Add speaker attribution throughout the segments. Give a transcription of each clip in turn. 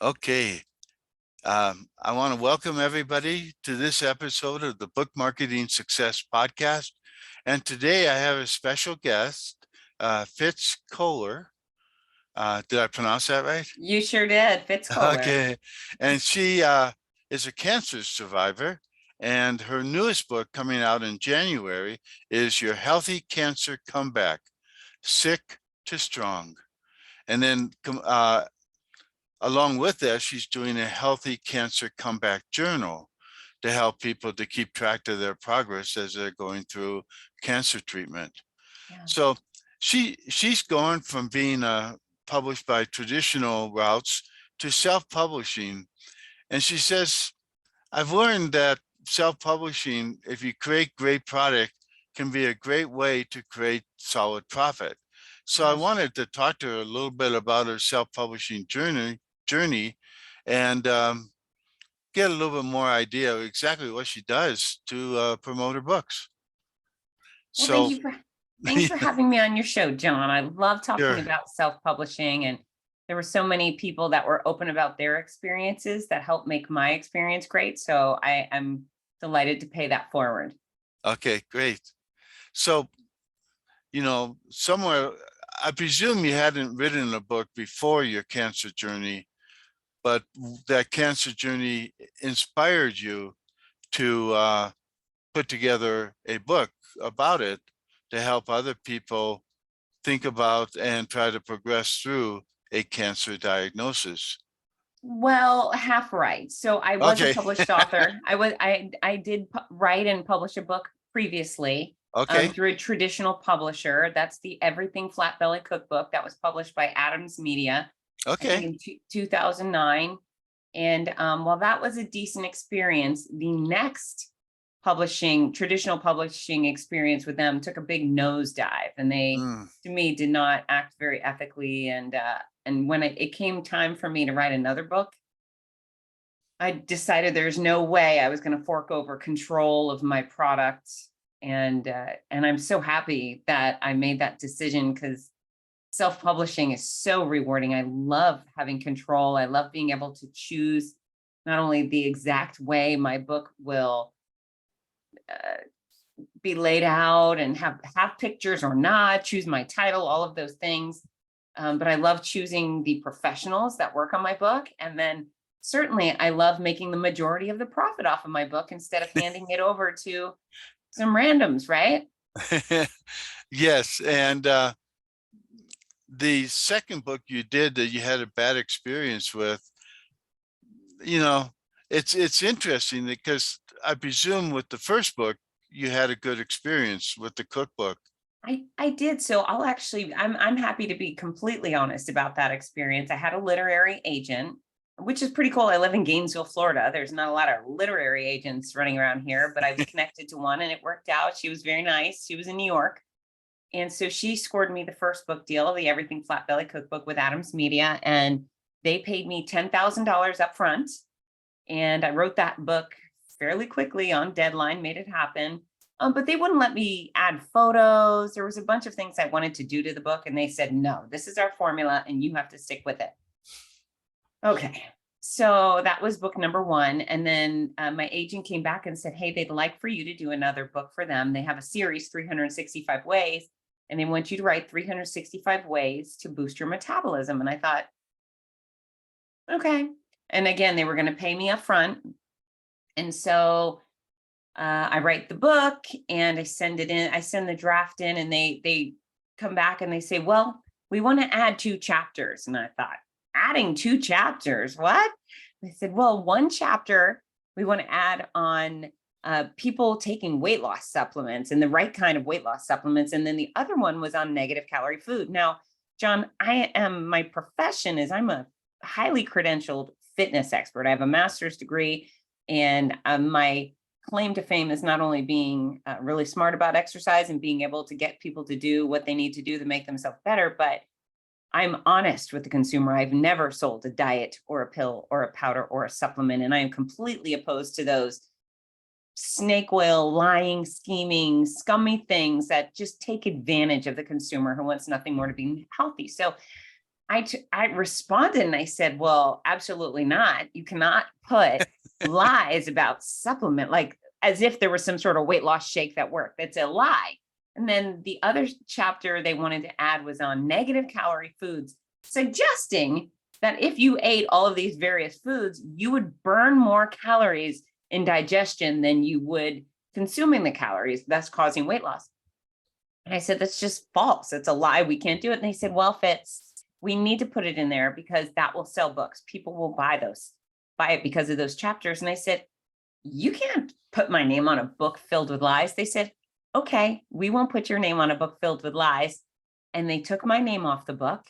Speaker 1: Okay. I want to welcome everybody to this episode of the Book Marketing Success Podcast. And today I have a special guest, Fitz Koehler. Did I pronounce that right?
Speaker 2: You sure did, Fitz.
Speaker 1: Okay. And she is a cancer survivor. And her newest book coming out in January is Your Healthy Cancer Comeback, Sick to Strong. And then along with that, she's doing a healthy cancer comeback journal to help people to keep track of their progress as they're going through cancer treatment.
Speaker 2: Yeah.
Speaker 1: So she's going from being published by traditional routes to self-publishing. And she says, I've learned that self-publishing, if you create great product, can be a great way to create solid profit. So I wanted to talk to her a little bit about her self-publishing journey and get a little bit more idea of exactly what she does to promote her books.
Speaker 2: Well,
Speaker 1: So
Speaker 2: thanks for having me on your show, John. I love talking
Speaker 1: Sure.
Speaker 2: about self-publishing, and there were so many people that were open about their experiences that helped make my experience great. So I am delighted to pay that forward.
Speaker 1: Okay, great. So, somewhere, I presume you hadn't written a book before your cancer journey, but that cancer journey inspired you to put together a book about it to help other people think about and try to progress through a cancer diagnosis.
Speaker 2: Well, half right. So I was a
Speaker 1: Okay.
Speaker 2: published author. I did write and publish a book previously
Speaker 1: Okay.
Speaker 2: through a traditional publisher. That's the Everything Flat Belly Cookbook that was published by Adams Media. I think
Speaker 1: Okay.
Speaker 2: in 2009. And while that was a decent experience, the next traditional publishing experience with them took a big nosedive, and they, to me, did not act very ethically. And when it came time for me to write another book, I decided there's no way I was going to fork over control of my product. And I'm so happy that I made that decision, because self-publishing is so rewarding. I love having control. I love being able to choose not only the exact way my book will be laid out and have pictures or not, choose my title, all of those things. But I love choosing the professionals that work on my book. And then certainly I love making the majority of the profit off of my book instead of handing it over to some randoms, right?
Speaker 1: Yes. And the second book you did that you had a bad experience with, it's interesting because I presume with the first book, you had a good experience with the cookbook.
Speaker 2: I did. So I'm happy to be completely honest about that experience. I had a literary agent, which is pretty cool. I live in Gainesville, Florida. There's not a lot of literary agents running around here, but I was connected to one and it worked out. She was very nice. She was in New York. And so she scored me the first book deal, the Everything Flat Belly Cookbook with Adams Media. And they paid me $10,000 up front. And I wrote that book fairly quickly on deadline, made it happen. But they wouldn't let me add photos. There was a bunch of things I wanted to do to the book. And they said, no, this is our formula and you have to stick with it. Okay. So that was book number one. And then my agent came back and said, hey, they'd like for you to do another book for them. They have a series, 365 Ways, and they want you to write 365 ways to boost your metabolism. And I thought, okay. And again, they were going to pay me up front. And so I write the book and I send it in. I send the draft in, and they come back and they say, well, we want to add 2 chapters. And I thought, adding 2 chapters? What? I said, well, one chapter we want to add on people taking weight loss supplements and the right kind of weight loss supplements. And then the other one was on negative calorie food. Now, John, my profession is I'm a highly credentialed fitness expert. I have a master's degree, and my claim to fame is not only being really smart about exercise and being able to get people to do what they need to do to make themselves better, but I'm honest with the consumer. I've never sold a diet or a pill or a powder or a supplement, and I am completely opposed to those snake oil, lying, scheming, scummy things that just take advantage of the consumer who wants nothing more to be healthy. So I responded and I said, well, absolutely not. You cannot put lies about supplement, like as if there was some sort of weight loss shake that worked. That's a lie. And then the other chapter they wanted to add was on negative calorie foods, suggesting that if you ate all of these various foods, you would burn more calories in digestion than you would consuming the calories, thus causing weight loss. And I said, that's just false. It's a lie. We can't do it. And they said, well, Fitz, we need to put it in there because that will sell books. People will buy it because of those chapters. And I said, you can't put my name on a book filled with lies. They said, okay, we won't put your name on a book filled with lies. And they took my name off the book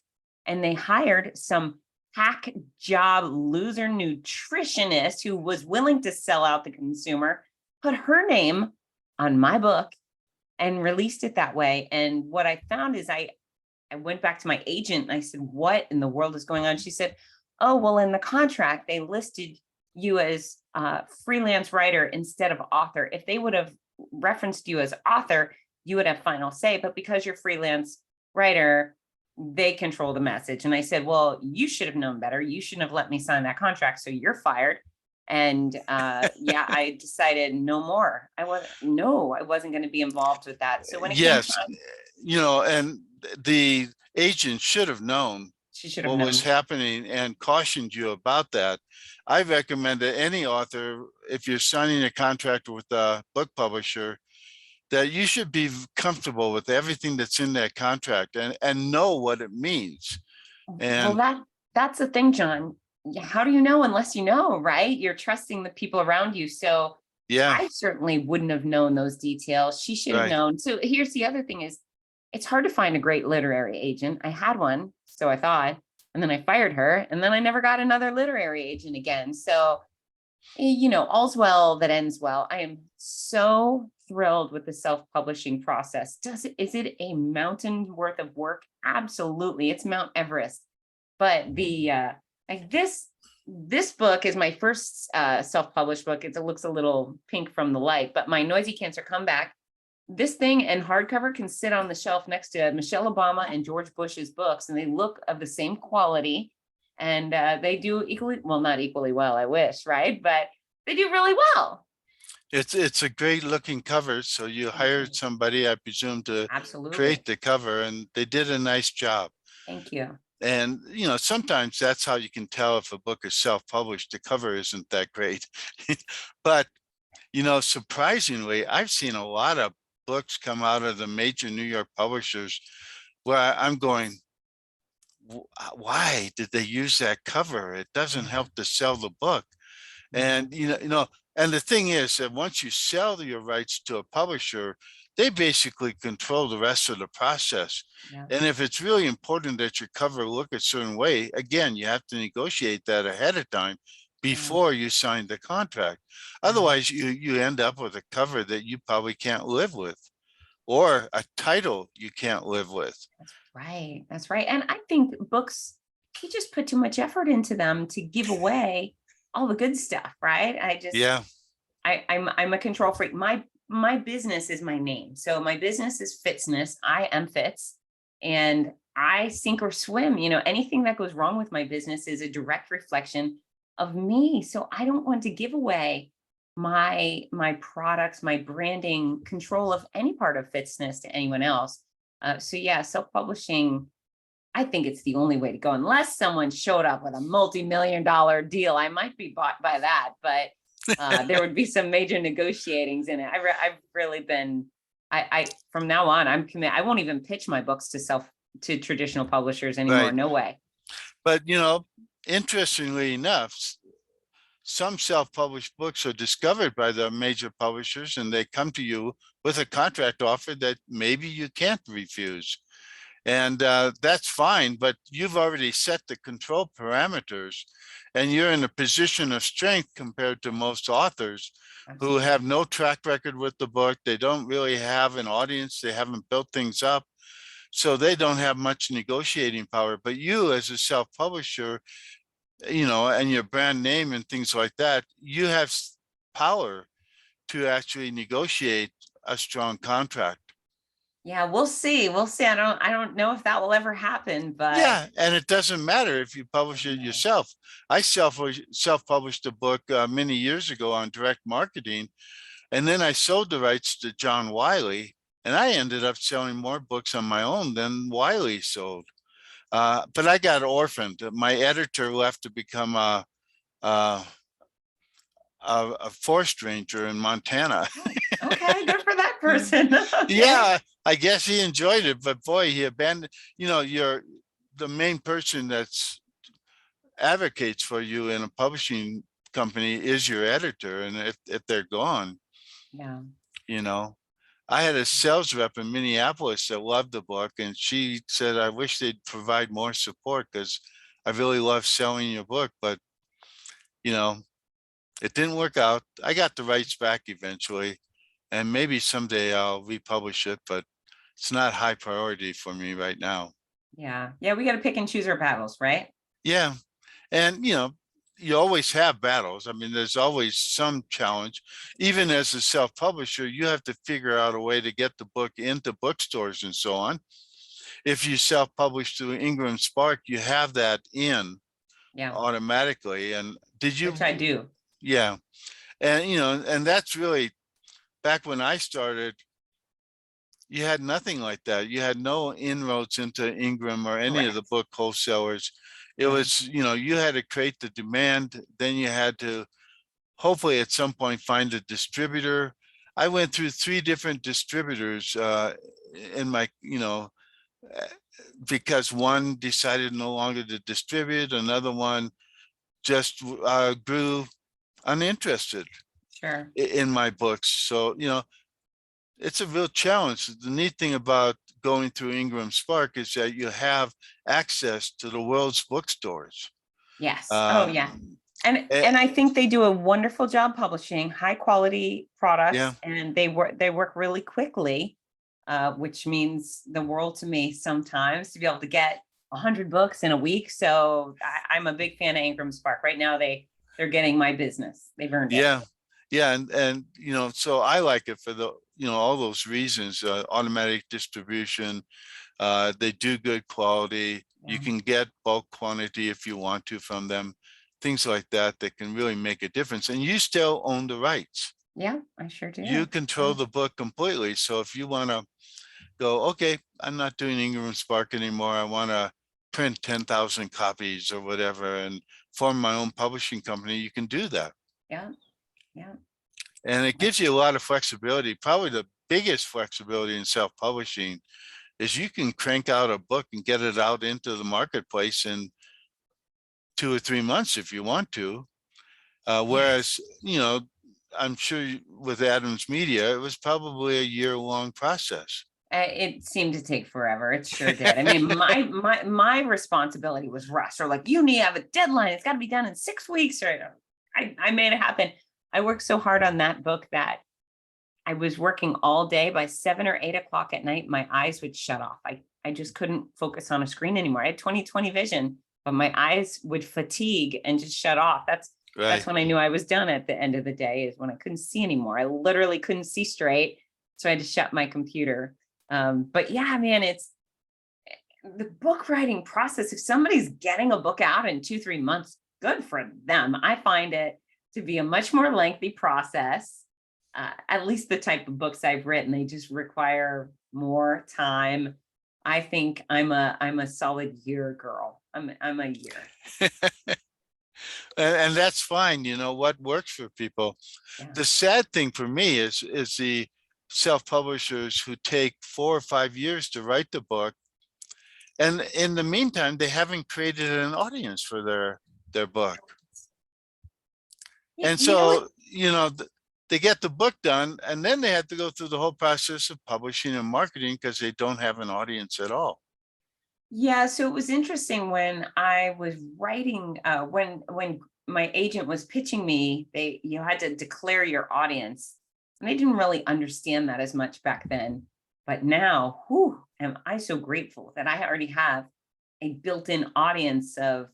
Speaker 2: and they hired some hack job loser nutritionist who was willing to sell out the consumer, put her name on my book and released it that way. And what I found is I went back to my agent and I said, what in the world is going on? She said, oh, well, in the contract, they listed you as a freelance writer instead of author. If they would have referenced you as author, you would have final say. But because you're freelance writer, they control the message. And I said, well, you should have known better. You shouldn't have let me sign that contract. So you're fired. And yeah, I decided no more. I wasn't going to be involved with that. So when it came
Speaker 1: Yes,
Speaker 2: time,
Speaker 1: and the agent should have known
Speaker 2: she should have
Speaker 1: what
Speaker 2: known.
Speaker 1: was happening and cautioned you about that. I recommend that any author, if you're signing a contract with a book publisher, that you should be comfortable with everything that's in that contract and know what it means.
Speaker 2: Well,
Speaker 1: And
Speaker 2: that's the thing, John. How do you know unless you know, right? You're trusting the people around you. So
Speaker 1: yeah,
Speaker 2: I certainly wouldn't have known those details. She should have
Speaker 1: right.
Speaker 2: known. So here's the other thing is it's hard to find a great literary agent. I had one, so I thought, and then I fired her, and then I never got another literary agent again. So, all's well that ends well. I am so thrilled with the self-publishing process. Is it a mountain worth of work? Absolutely. It's Mount Everest. But the like this book is my first self-published book. It looks a little pink from the light, but my Noisy Cancer Comeback, this thing and hardcover can sit on the shelf next to Michelle Obama and George Bush's books, and they look of the same quality. And they do equally, well, not equally well, I wish, right? But they do really well.
Speaker 1: It's a great looking cover. So you hired somebody, I presume, to
Speaker 2: Absolutely.
Speaker 1: create the cover, and they did a nice job.
Speaker 2: Thank you.
Speaker 1: And sometimes that's how you can tell if a book is self-published. The cover isn't that great. But surprisingly, I've seen a lot of books come out of the major New York publishers where I'm going, why did they use that cover? It doesn't help to sell the book. And and the thing is that once you sell your rights to a publisher, they basically control the rest of the process.
Speaker 2: Yeah.
Speaker 1: And if it's really important that your cover look a certain way, again, you have to negotiate that ahead of time before you sign the contract. Otherwise, you end up with a cover that you probably can't live with, or a title you can't live with.
Speaker 2: That's right. That's right. And I think books, you just put too much effort into them to give away all the good stuff, right? I'm a control freak. My business is my name. So my business is Fitzness. I am Fitz, and I sink or swim. Anything that goes wrong with my business is a direct reflection of me. So I don't want to give away my products, my branding, control of any part of Fitzness to anyone else. So yeah, self-publishing, I think it's the only way to go. Unless someone showed up with a multi-million-dollar deal, I might be bought by that, but there would be some major negotiatings in it. I've really been, I from now on, I'm committed. I won't even pitch my books to traditional publishers anymore.
Speaker 1: Right.
Speaker 2: No way.
Speaker 1: But interestingly enough, some self-published books are discovered by the major publishers, and they come to you with a contract offer that maybe you can't refuse. And that's fine, but you've already set the control parameters, and you're in a position of strength compared to most authors who have no track record with the book. They don't really have an audience. They haven't built things up. So they don't have much negotiating power. But you, as a self-publisher, and your brand name and things like that, you have power to actually negotiate a strong contract.
Speaker 2: Yeah, we'll see. We'll see. I don't know if that will ever happen, but
Speaker 1: Yeah, and it doesn't matter if you publish it
Speaker 2: no.
Speaker 1: yourself. I self-published a book many years ago on direct marketing, and then I sold the rights to John Wiley, and I ended up selling more books on my own than Wiley sold. But I got orphaned. My editor left to become a, a forest ranger in Montana.
Speaker 2: Oh, okay, good for that person. Okay.
Speaker 1: Yeah, I guess he enjoyed it, but boy, he abandoned. You're the main person that's advocates for you in a publishing company is your editor, and if they're gone,
Speaker 2: Yeah.
Speaker 1: you know. I had a sales rep in Minneapolis that loved the book, and she said, I wish they'd provide more support because I really love selling your book, but you know, it didn't work out. I got the rights back eventually, and maybe someday I'll republish it, but it's not high priority for me right now.
Speaker 2: Yeah. Yeah. We got to pick and choose our battles, right?
Speaker 1: Yeah. And you always have battles. I mean, there's always some challenge. Even as a self-publisher, you have to figure out a way to get the book into bookstores and so on. If you self-publish through Ingram Spark, you have that in
Speaker 2: Yeah.
Speaker 1: automatically. And did you?
Speaker 2: Which I do.
Speaker 1: Yeah. And and that's really back when I started, you had nothing like that. You had no inroads into Ingram or any of the
Speaker 2: Correct.
Speaker 1: book wholesalers. It
Speaker 2: Yeah.
Speaker 1: was, you had to create the demand, then you had to hopefully at some point find a distributor. I went through three different distributors in my, uh, because one decided no longer to distribute, another one just grew uninterested
Speaker 2: Sure.
Speaker 1: in my books. So, it's a real challenge. The neat thing about going through Ingram Spark is that you have access to the world's bookstores.
Speaker 2: Yes. Oh, yeah.
Speaker 1: Um,
Speaker 2: And
Speaker 1: eh,
Speaker 2: and I think they do a wonderful job publishing high quality products,
Speaker 1: yeah,
Speaker 2: and they work really quickly, which means the world to me sometimes to be able to get 100 books in a week. So I'm a big fan of Ingram Spark. Right now, they're getting my business. They've earned it.
Speaker 1: yeah, yeah, and so I like it for the all those reasons. Automatic distribution. They do good quality. You
Speaker 2: Yeah.
Speaker 1: can get bulk quantity if you want to from them. Things like that that can really make a difference. And you still own the rights.
Speaker 2: Yeah, I sure
Speaker 1: You
Speaker 2: do.
Speaker 1: control
Speaker 2: Yeah.
Speaker 1: the book completely. So if you want to go, okay, I'm not doing Ingram Spark anymore. I want to print 10,000 copies or whatever and form my own publishing company. You can do that.
Speaker 2: Yeah. Yeah.
Speaker 1: And it gives you a lot of flexibility. Probably the biggest flexibility in self-publishing is you can crank out a book and get it out into the marketplace in 2 or 3 months if you want to.
Speaker 2: Yes.
Speaker 1: Whereas, I'm sure with Adams Media, it was probably a year-long process.
Speaker 2: It seemed to take forever. It sure did. I mean, my responsibility was rushed, or like, you need to have a deadline. It's got to be done in 6 weeks. Or I made it happen. I worked so hard on that book that I was working all day. By 7 or 8 o'clock at night, my eyes would shut off. I just couldn't focus on a screen anymore. I had 20/20 vision, but my eyes would fatigue and just shut off. That's
Speaker 1: Right.
Speaker 2: when I knew I was done at the end of the day, is when I couldn't see anymore. I literally couldn't see straight. So I had to shut my computer. But yeah, man, it's the book writing process. If somebody's getting a book out in 2, 3 months, good for them. I find it to be a much more lengthy process. At least the type of books I've written, they just require more time. I think I'm a solid year girl. I'm a year.
Speaker 1: And that's fine. What works for people.
Speaker 2: Yeah.
Speaker 1: The sad thing for me is the self-publishers who take 4 or 5 years to write the book. And in the meantime, they haven't created an audience for their book. And
Speaker 2: You know what?
Speaker 1: so, they get the book done and then they have to go through the whole process of publishing and marketing because they don't have an audience at all.
Speaker 2: Yeah, so it was interesting when I was writing, when my agent was pitching me, you had to declare your audience. And I didn't really understand that as much back then. But now, whew, am I so grateful that I already have a built-in audience of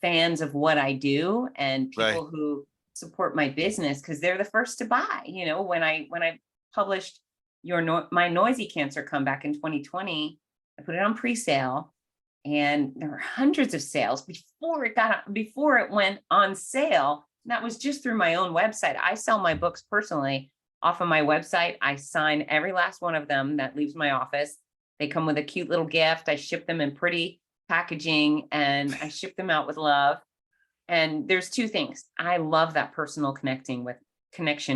Speaker 2: fans of what I do, and
Speaker 1: Right.
Speaker 2: people who support my business because they're the first to buy. When I published my noisy cancer comeback in 2020. I put it on pre-sale, and there were hundreds of sales before it went on sale. And that was just through my own website. I sell my books personally off of my website. I sign every last one of them that leaves my office. They come with a cute little gift. I ship them in pretty packaging, and I ship them out with love. And there's two things. I love that personal connection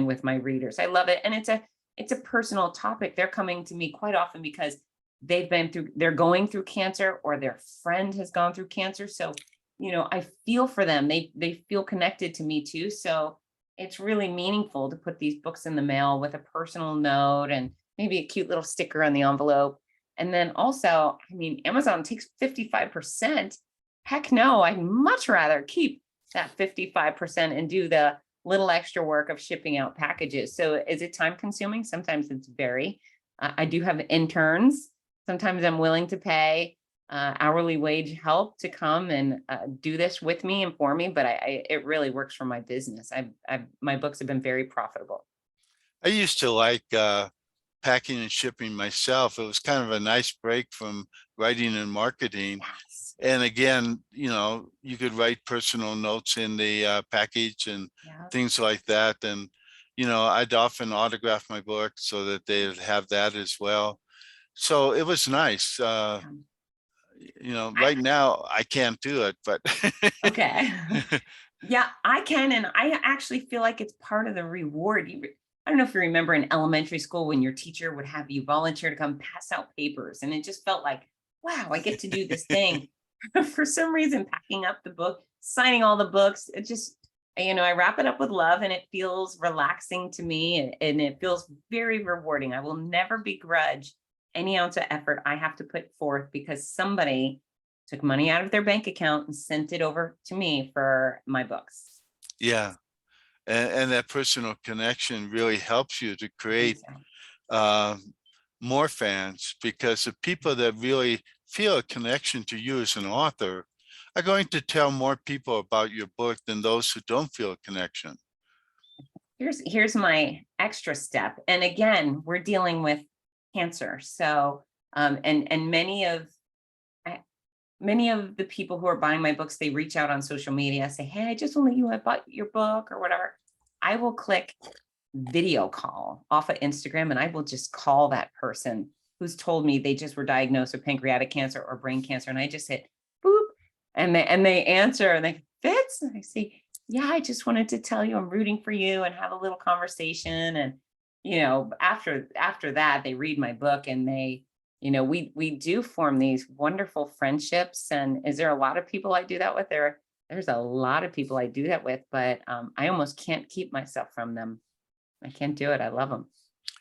Speaker 2: with my readers. I love it. And it's a personal topic. They're coming to me quite often because they're going through cancer, or their friend has gone through cancer. So, I feel for them. They feel connected to me too. So it's really meaningful to put these books in the mail with a personal note and maybe a cute little sticker on the envelope. And then also, I mean, Amazon takes 55%. Heck no, I'd much rather keep that 55% and do the little extra work of shipping out packages. So is it time consuming? Sometimes it's very. I do have interns. Sometimes I'm willing to pay hourly wage help to come and do this with me and for me, but it really works for my business. My books have been very profitable.
Speaker 1: I used to like packing and shipping myself. It was kind of a nice break from writing and marketing.
Speaker 2: Yes.
Speaker 1: And again, you could write personal notes in the package and
Speaker 2: Yeah.
Speaker 1: things like that. And, I'd often autograph my book so that they'd have that as well. So it was nice. Right now I can't do it, but
Speaker 2: Okay. Yeah, I can. And I actually feel like it's part of the reward. I don't know if you remember in elementary school when your teacher would have you volunteer to come pass out papers. And it just felt like, wow, I get to do this thing. For some reason, packing up the book, signing all the books, it just, I wrap it up with love, and it feels relaxing to me, and it feels very rewarding. I will never begrudge any ounce of effort I have to put forth because somebody took money out of their bank account and sent it over to me for my books.
Speaker 1: yeah. And that personal connection really helps you to
Speaker 2: I think
Speaker 1: create
Speaker 2: so.
Speaker 1: uh, more fans, because the people that really feel a connection to you as an author are going to tell more people about your book than those who don't feel a connection.
Speaker 2: Here's my extra step. And again, we're dealing with cancer. So and many of the people who are buying my books, they reach out on social media, say, hey, I just want to let you know I bought your book or whatever. I will click video call off of Instagram, and I will just call that person who's told me they just were diagnosed with pancreatic cancer or brain cancer. And I just hit boop, and they answer, and they, Fitz? And I say, yeah, I just wanted to tell you I'm rooting for you and have a little conversation. And, after that, they read my book, and we do form these wonderful friendships. And is there a lot of people I do that with? There's a lot of people I do that with, but I almost can't keep myself from them. I can't do it. I love them.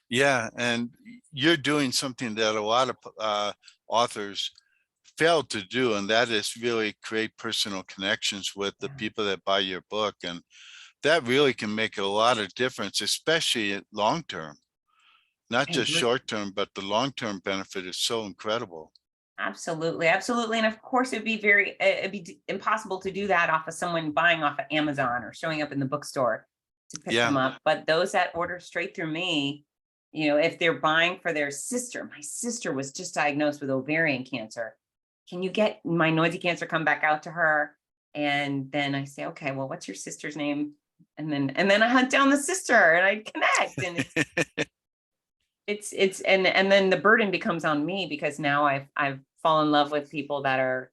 Speaker 1: Yeah, and you're doing something that a lot of authors fail to do, and that is really create personal connections with the
Speaker 2: Yeah.
Speaker 1: people that buy your book. And that really can make a lot of difference, especially at long term, not
Speaker 2: I
Speaker 1: just
Speaker 2: agree.
Speaker 1: short term, but the long term benefit is so incredible.
Speaker 2: Absolutely, absolutely. And of course, it'd be impossible to do that off of someone buying off of Amazon or showing up in the bookstore to pick them
Speaker 1: Yeah,
Speaker 2: up. But those that order straight through me, if they're buying for their sister, my sister was just diagnosed with ovarian cancer. Can you get my noisy cancer come back out to her? And then I say, okay, well, what's your sister's name? And then I hunt down the sister and I connect, and and then the burden becomes on me because now I've fallen in love with people that are,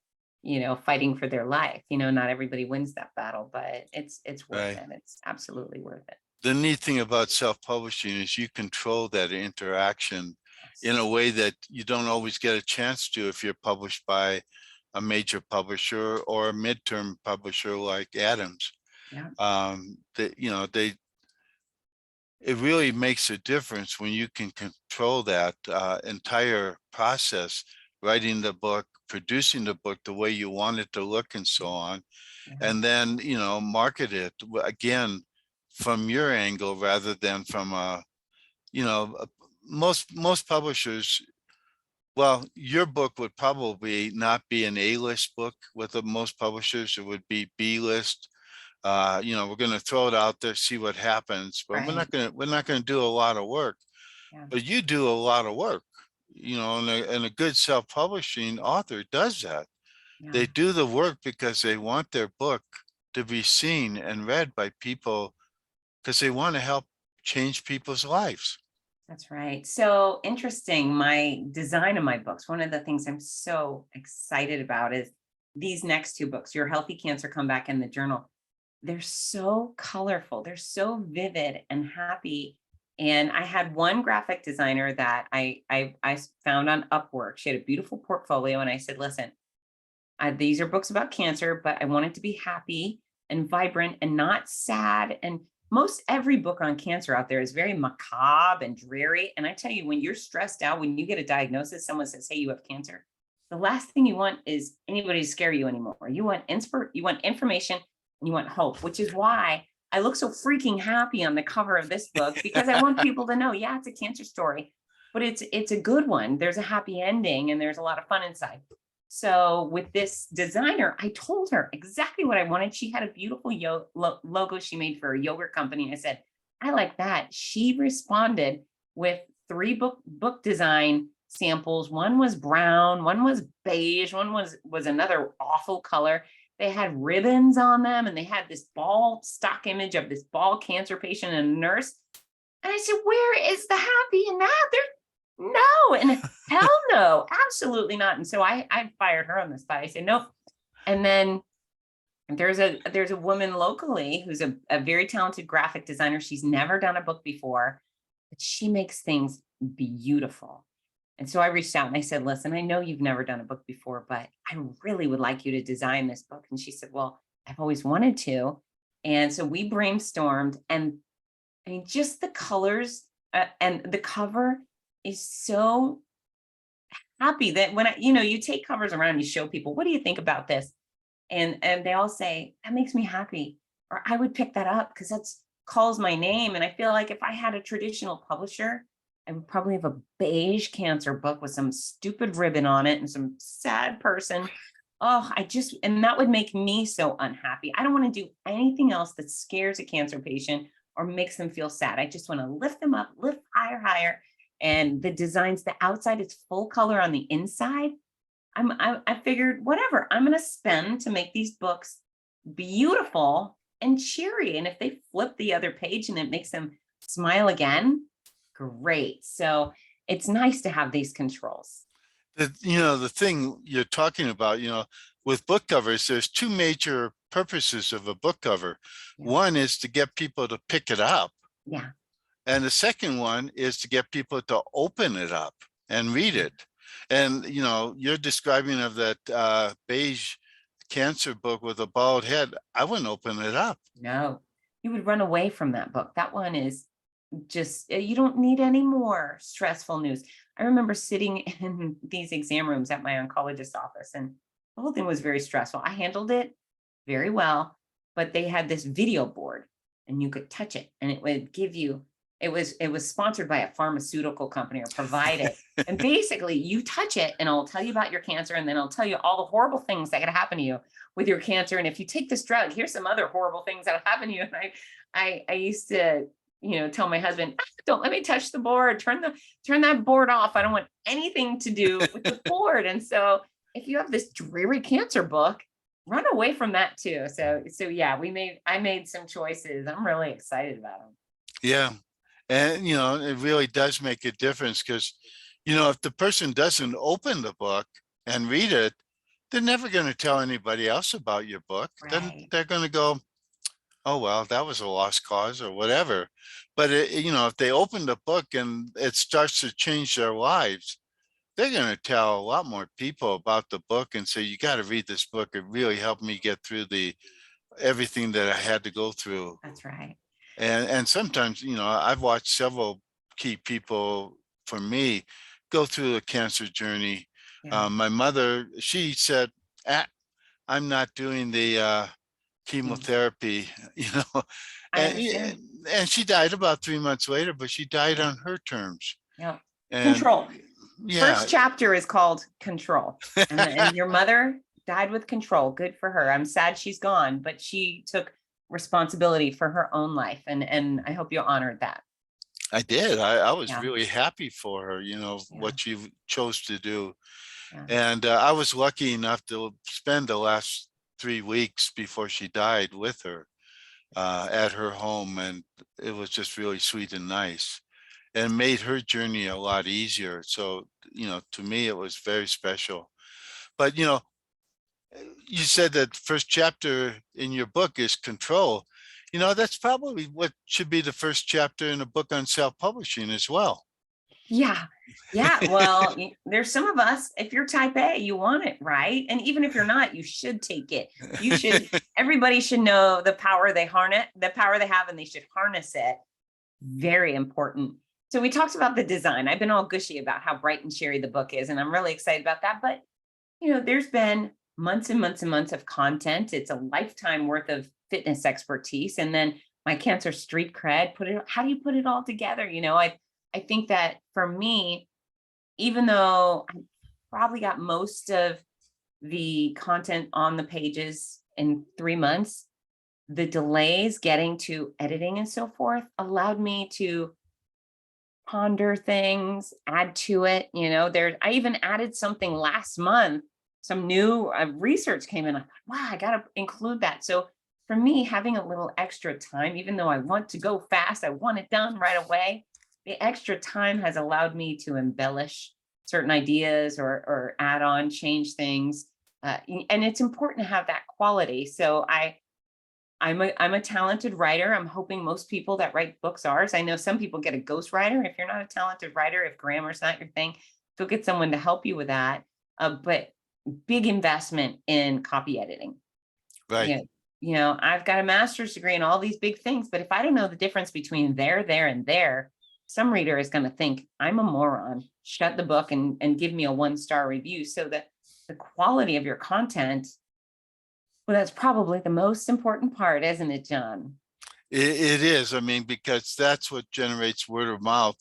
Speaker 2: fighting for their life. Not everybody wins that battle, but it's worth
Speaker 1: right.
Speaker 2: it. It's absolutely worth it.
Speaker 1: The neat thing about self-publishing is you control that interaction in
Speaker 2: Yes.
Speaker 1: a way that you don't always get a chance to if you're published by a major publisher or a midterm publisher like Adams.
Speaker 2: Yeah.
Speaker 1: It really makes a difference when you can control that entire process, writing the book, producing the book the way you want it to look and so on,
Speaker 2: Yeah.
Speaker 1: and then, market it again from your angle rather than from most publishers. Well, your book would probably not be an A-list book with the most publishers. It would be B-list. We're going to throw it out there, see what happens, but
Speaker 2: Right.
Speaker 1: we're not going to do a lot of work.
Speaker 2: Yeah.
Speaker 1: but you do a lot of work, and a good self-publishing author does that.
Speaker 2: Yeah.
Speaker 1: They do the work because they want their book to be seen and read by people because they want to help change people's lives.
Speaker 2: That's right. So interesting. My design of my books, one of the things I'm so excited about is these next two books, Your Healthy Cancer Comeback and the Journal. They're so colorful. They're so vivid and happy. And I had one graphic designer that I found on Upwork. She had a beautiful portfolio, and I said, "Listen, these are books about cancer, but I want it to be happy and vibrant and not sad." And most every book on cancer out there is very macabre and dreary. And I tell you, when you're stressed out, when you get a diagnosis, someone says, "Hey, you have cancer," the last thing you want is anybody to scare you anymore. You want you want information, and you want hope, which is why I look so freaking happy on the cover of this book, because I want people to know, yeah, it's a cancer story, but it's a good one. There's a happy ending and there's a lot of fun inside. So with this designer, I told her exactly what I wanted. She had a beautiful logo she made for a yogurt company. I said, "I like that." She responded with three book design samples. One was brown, one was beige, one was another awful color. They had ribbons on them, and they had this ball stock image of this ball cancer patient and a nurse. And I said, "Where is the happy in that? There's no, and hell no, absolutely not." And so I fired her on the spot. I said, "Nope." And then there's a woman locally who's a very talented graphic designer. She's never done a book before, but she makes things beautiful. And so I reached out and I said, "Listen, I know you've never done a book before, but I really would like you to design this book." And she said, "Well, I've always wanted to." And so we brainstormed, and I mean, just the colors, and the cover is so happy that when you take covers around, you show people, "What do you think about this?" And they all say, "That makes me happy," or "I would pick that up because that's calls my name." And I feel like if I had a traditional publisher, I would probably have a beige cancer book with some stupid ribbon on it and some sad person. Oh, and that would make me so unhappy. I don't want to do anything else that scares a cancer patient or makes them feel sad. I just want to lift them up, lift higher, higher. And the designs, the outside, it's full color on the inside. I figured, whatever, I'm going to spend to make these books beautiful and cheery. And if they flip the other page and it makes them smile again, great. So it's nice to have these controls.
Speaker 1: The thing you're talking about, with book covers, there's two major purposes of a book cover.
Speaker 2: Yeah.
Speaker 1: One is to get people to pick it up.
Speaker 2: Yeah.
Speaker 1: And the second one is to get people to open it up and read it. And, you're describing of that beige cancer book with a bald head. I wouldn't open it up.
Speaker 2: No, you would run away from that book. That one is just, you don't need any more stressful news. I remember sitting in these exam rooms at my oncologist's office, and the whole thing was very stressful. I handled it very well, but they had this video board and you could touch it and it would give you, it was sponsored by a pharmaceutical company or provided. And basically you touch it and it'll tell you about your cancer, and then it'll tell you all the horrible things that could happen to you with your cancer. And if you take this drug, here's some other horrible things that'll happen to you. And I used to, tell my husband, "Don't let me touch the board. Turn that board off. I don't want anything to do with the board." And so if you have this dreary cancer book, run away from that too. So yeah, I made some choices. I'm really excited about them.
Speaker 1: Yeah. And, it really does make a difference because, if the person doesn't open the book and read it, they're never going to tell anybody else about your book. Then
Speaker 2: Right.
Speaker 1: they're going to go, "Oh, well, that was a lost cause," or whatever. But, if they open the book and it starts to change their lives, they're going to tell a lot more people about the book and say, "You got to read this book. It really helped me get through everything that I had to go through."
Speaker 2: That's right.
Speaker 1: And sometimes, I've watched several key people for me go through a cancer journey.
Speaker 2: Yeah.
Speaker 1: My mother, she said, "I'm not doing the
Speaker 2: Mm.
Speaker 1: chemotherapy,"
Speaker 2: I
Speaker 1: and
Speaker 2: understand.
Speaker 1: and she died about 3 months later, but she died
Speaker 2: Yeah.
Speaker 1: on her terms.
Speaker 2: Yeah.
Speaker 1: And
Speaker 2: Control.
Speaker 1: yeah,
Speaker 2: First chapter is called Control. And your mother died with control. Good for her. I'm sad she's gone, but she took responsibility for her own life. And I hope you honored that.
Speaker 1: I did. I was
Speaker 2: Yeah,
Speaker 1: really happy for her,
Speaker 2: yeah,
Speaker 1: what she chose to do.
Speaker 2: yeah.
Speaker 1: And I was lucky enough to spend the last 3 weeks before she died with her at her home. And it was just really sweet and nice and made her journey a lot easier. So, to me, it was very special. But, you said that first chapter in your book is control. That's probably what should be the first chapter in a book on self-publishing as well.
Speaker 2: Yeah. Yeah. Well, there's some of us, if you're type A, you want it, right? And even if you're not, you should take it. You should, everybody should know the power they harness, the power they have, and they should harness it. Very important. So we talked about the design. I've been all gushy about how bright and cheery the book is, and I'm really excited about that. But there's been months and months and months of content. It's a lifetime worth of fitness expertise. And then my cancer street cred, how do you put it all together? I think that for me, even though I probably got most of the content on the pages in 3 months, the delays getting to editing and so forth allowed me to ponder things, add to it. I even added something last month. Some new research came in. I thought, wow, I got to include that. So for me, having a little extra time, even though I want to go fast, I want it done right away. The extra time has allowed me to embellish certain ideas or add on, change things. And it's important to have that quality. So I'm a talented writer. I'm hoping most people that write books are. I know some people get a ghostwriter. If you're not a talented writer, if grammar's not your thing, go get someone to help you with that. But big investment in copy editing.
Speaker 1: Right.
Speaker 2: Yeah, I've got a master's degree in all these big things, but if I don't know the difference between there, and there, some reader is going to think I'm a moron. Shut the book and give me a 1-star review. So that the quality of your content, well, that's probably the most important part, isn't it, John?
Speaker 1: It is. I mean, because that's what generates word of mouth,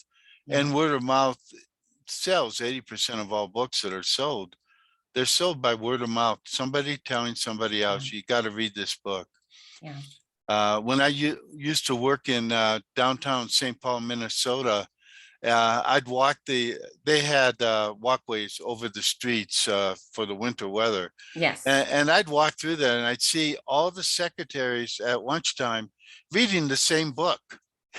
Speaker 2: Yeah,
Speaker 1: and word of mouth sells 80% of all books that are sold. They're sold by word of mouth. Somebody telling somebody
Speaker 2: yeah,
Speaker 1: else, you got to read this book.
Speaker 2: yeah.
Speaker 1: When I used to work in downtown St. Paul, Minnesota, I'd walk they had walkways over the streets for the winter weather.
Speaker 2: Yes.
Speaker 1: And I'd walk through there and I'd see all the secretaries at lunchtime reading the same book.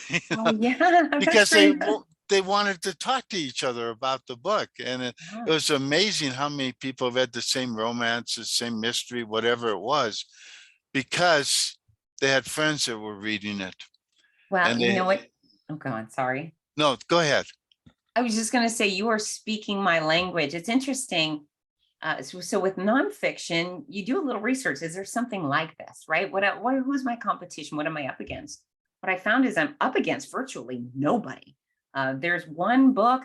Speaker 1: you
Speaker 2: Oh,
Speaker 1: know,
Speaker 2: yeah, that's
Speaker 1: because
Speaker 2: great.
Speaker 1: they wanted to talk to each other about the book. And it
Speaker 2: Yeah.
Speaker 1: was amazing how many people read the same romance, the same mystery, whatever it was, because they had friends that were reading it.
Speaker 2: Well,
Speaker 1: And
Speaker 2: you know
Speaker 1: they,
Speaker 2: what? Oh, God, sorry.
Speaker 1: no, go ahead.
Speaker 2: I was just going to say, you are speaking my language. It's interesting. So with nonfiction, you do a little research. Is there something like this, right? Who's my competition? What am I up against? What I found is I'm up against virtually nobody. There's one book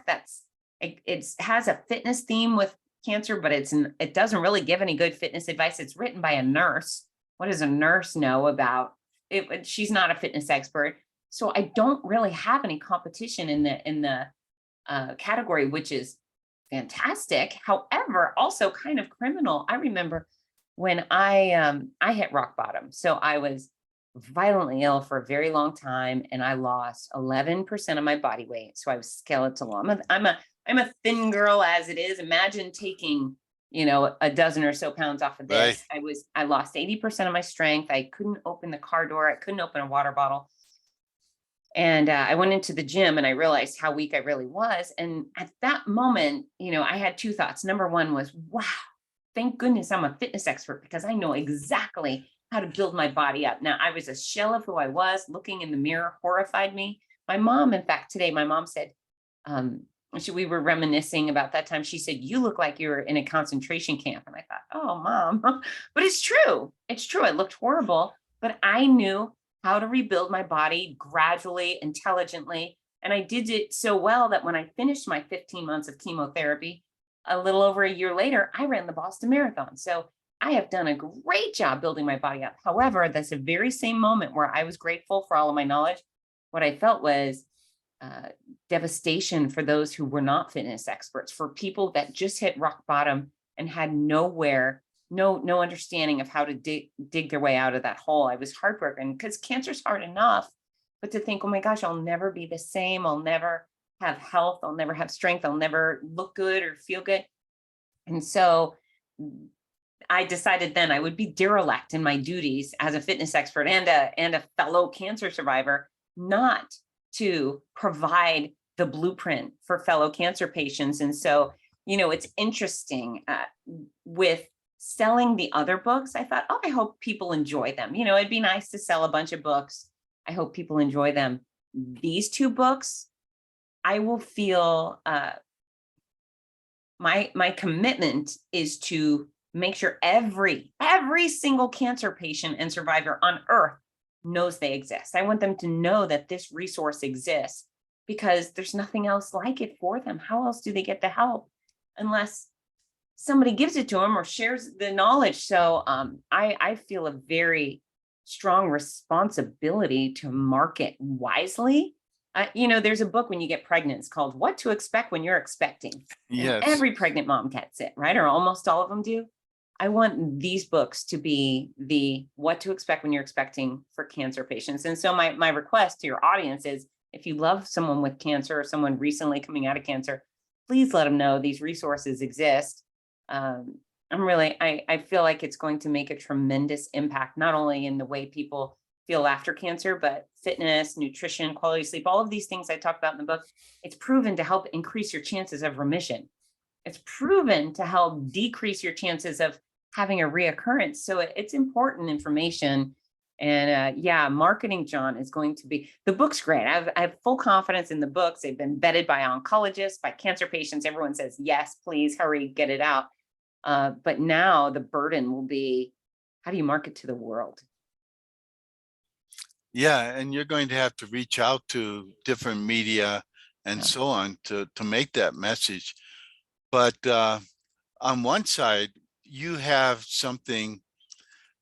Speaker 2: it has a fitness theme with cancer, but it doesn't really give any good fitness advice. It's written by a nurse. What does a nurse know about it? She's not a fitness expert, so I don't really have any competition in the category, which is fantastic. However, also kind of criminal. I remember when I hit rock bottom. So I was violently ill for a very long time, and I lost 11% of my body weight. So I was skeletal. I'm a thin girl as it is. Imagine taking a dozen or so pounds off of
Speaker 1: Right.
Speaker 2: this. I lost 80% of my strength. I couldn't open the car door. I couldn't open a water bottle. And I went into the gym and I realized how weak I really was. And at that moment, I had two thoughts. Number one was, wow, thank goodness I'm a fitness expert because I know exactly how to build my body up. Now, I was a shell of who I was. Looking in the mirror horrified me. My mom, in fact, today, my mom said, um, we were reminiscing about that time. She said, you look like you were in a concentration camp. And I thought, oh, Mom, but it's true. It's true. It looked horrible, but I knew how to rebuild my body gradually, intelligently. And I did it so well that when I finished my 15 months of chemotherapy, a little over a year later, I ran the Boston Marathon. So I have done a great job building my body up. However, that's the very same moment where I was grateful for all of my knowledge. What I felt was devastation for those who were not fitness experts, for people that just hit rock bottom and had no understanding of how to dig their way out of that hole. I was heartbroken because cancer's hard enough, but to think, oh my gosh, I'll never be the same. I'll never have health. I'll never have strength. I'll never look good or feel good. And so I decided then I would be derelict in my duties as a fitness expert and a fellow cancer survivor, not to provide the blueprint for fellow cancer patients. And so, it's interesting with selling the other books. I thought, oh, I hope people enjoy them. It'd be nice to sell a bunch of books. I hope people enjoy them. These two books, I will feel my commitment is to make sure every single cancer patient and survivor on earth knows they exist. I want them to know that this resource exists because there's nothing else like it for them. How else do they get the help unless somebody gives it to them or shares the knowledge? So I feel a very strong responsibility to market wisely. There's a book when you get pregnant, it's called What to Expect When You're Expecting. And
Speaker 1: Yes.
Speaker 2: every pregnant mom gets it, right? Or almost all of them do. I want these books to be the what to expect when you're expecting for cancer patients. And so my request to your audience is, if you love someone with cancer or someone recently coming out of cancer, please let them know these resources exist. I feel like it's going to make a tremendous impact, not only in the way people feel after cancer, but fitness, nutrition, quality sleep, all of these things I talk about in the book. It's proven to help increase your chances of remission. It's proven to help decrease your chances of having a reoccurrence. So it's important information. And marketing, John, is going to be, the book's great. I have full confidence in the books. They've been vetted by oncologists, by cancer patients. Everyone says, yes, please hurry, get it out. But now the burden will be, how do you market to the world?
Speaker 1: Yeah, and you're going to have to reach out to different media and
Speaker 2: Yeah.
Speaker 1: so on to make that message. But on one side, you have something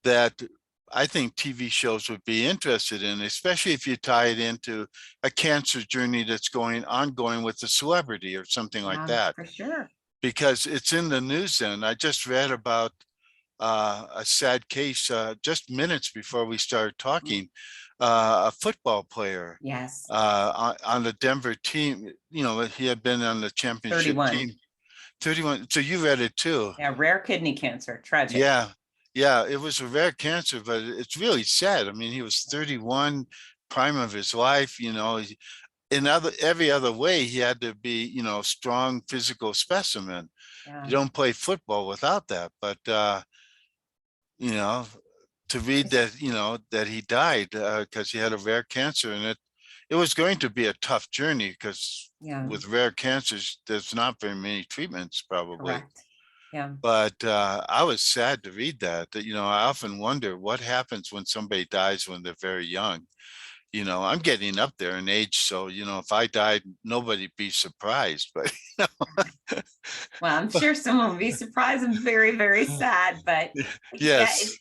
Speaker 1: that I think TV shows would be interested in, especially if you tie it into a cancer journey that's ongoing with a celebrity or something like that,
Speaker 2: For sure.
Speaker 1: because it's in the news. Then I just read about a sad case just minutes before we started talking. A football player
Speaker 2: Yes.
Speaker 1: on the Denver team. He had been on the championship
Speaker 2: 31.
Speaker 1: team. 31. So you read it too.
Speaker 2: Yeah, rare kidney cancer, tragic.
Speaker 1: Yeah. Yeah, it was a rare cancer, but it's really sad. I mean, he was 31, prime of his life. In every other way, he had to be, strong physical specimen.
Speaker 2: Yeah.
Speaker 1: You don't play football without that. But you know, to read that, that he died because he had a rare cancer, and it was going to be a tough journey because
Speaker 2: Yeah.
Speaker 1: with rare cancers, there's not very many treatments probably.
Speaker 2: Correct. Yeah.
Speaker 1: But I was sad to read that, I often wonder what happens when somebody dies when they're very young. I'm getting up there in age, so, if I died, nobody'd be surprised, but,
Speaker 2: Well, I'm sure someone will be surprised and very, very sad, but
Speaker 1: yes,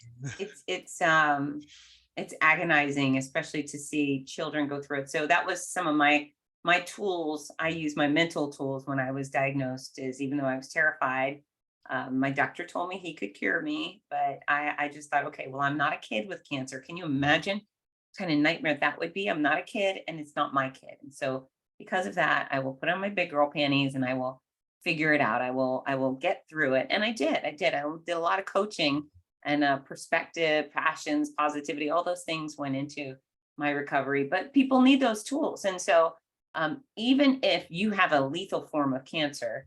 Speaker 2: it's agonizing, especially to see children go through it. So that was some of my tools. I use my mental tools when I was diagnosed, is even though I was terrified, my doctor told me he could cure me, but I just thought, okay, well, I'm not a kid with cancer. Can you imagine what kind of nightmare that would be? I'm not a kid and it's not my kid. And so because of that, I will put on my big girl panties and I will figure it out. I will get through it. And I did. I did a lot of coaching and perspective, passions, positivity, all those things went into my recovery, but people need those tools. And so even if you have a lethal form of cancer,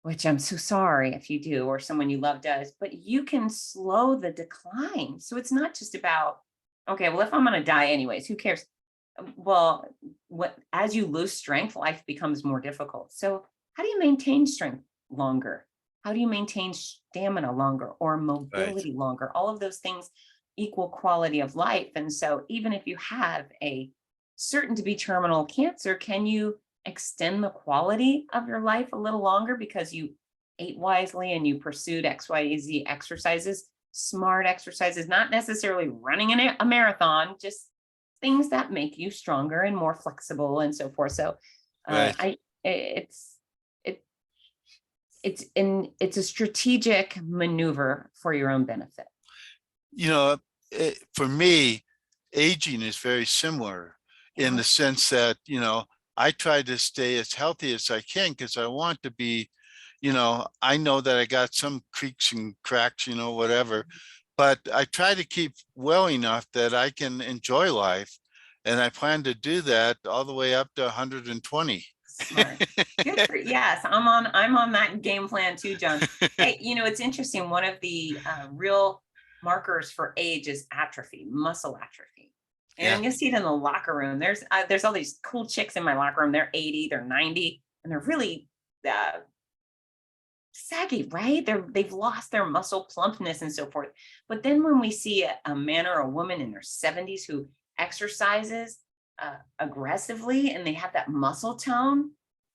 Speaker 2: which I'm so sorry if you do, or someone you love does, but you can slow the decline. So it's not just about, okay, well, if I'm going to die anyways, who cares? Well, as you lose strength, life becomes more difficult. So how do you maintain strength longer? How do you maintain stamina longer or mobility longer? All of those things equal quality of life. And so even if you have a certain to be terminal cancer, can you extend the quality of your life a little longer because you ate wisely and you pursued XYZ exercises, smart exercises, not necessarily running a marathon, just things that make you stronger and more flexible and so forth. So it's a strategic maneuver for your own benefit.
Speaker 1: For me, aging is very similar. in
Speaker 2: Yeah.
Speaker 1: the sense that, I try to stay as healthy as I can because I want to be, I know that I got some creaks and cracks, whatever, but I try to keep well enough that I can enjoy life. And I plan to do that all the way up to 120.
Speaker 2: Smart. Good for, yes, I'm on that game plan too, John. Hey, it's interesting. One of the real markers for age is atrophy, muscle atrophy.
Speaker 1: Yeah,
Speaker 2: And you see it in the locker room. There's all these cool chicks in my locker room. They're 80, they're 90, and they're really uh, saggy, right? They've lost their muscle plumpness and so forth. But then when we see a man or a woman in their 70s who exercises aggressively and they have that muscle tone,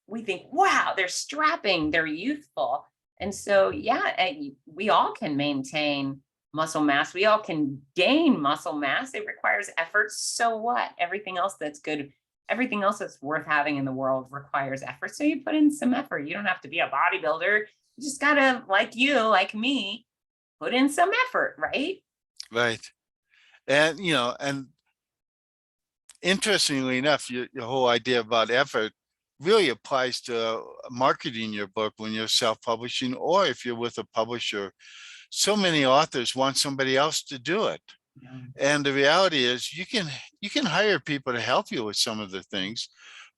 Speaker 2: we think, wow, they're strapping, they're youthful. And so, yeah, we all can maintain muscle mass. We all can gain muscle mass. It requires effort. So what? Everything else that's good, everything else that's worth having in the world requires effort. So you put in some effort. You don't have to be a bodybuilder. You just gotta, like you, like me, put in some effort, right?
Speaker 1: right. And, and interestingly enough, your whole idea about effort really applies to marketing your book when you're self-publishing, or if you're with a publisher. So many authors want somebody else to do it.
Speaker 2: Yeah.
Speaker 1: And the reality is you can hire people to help you with some of the things,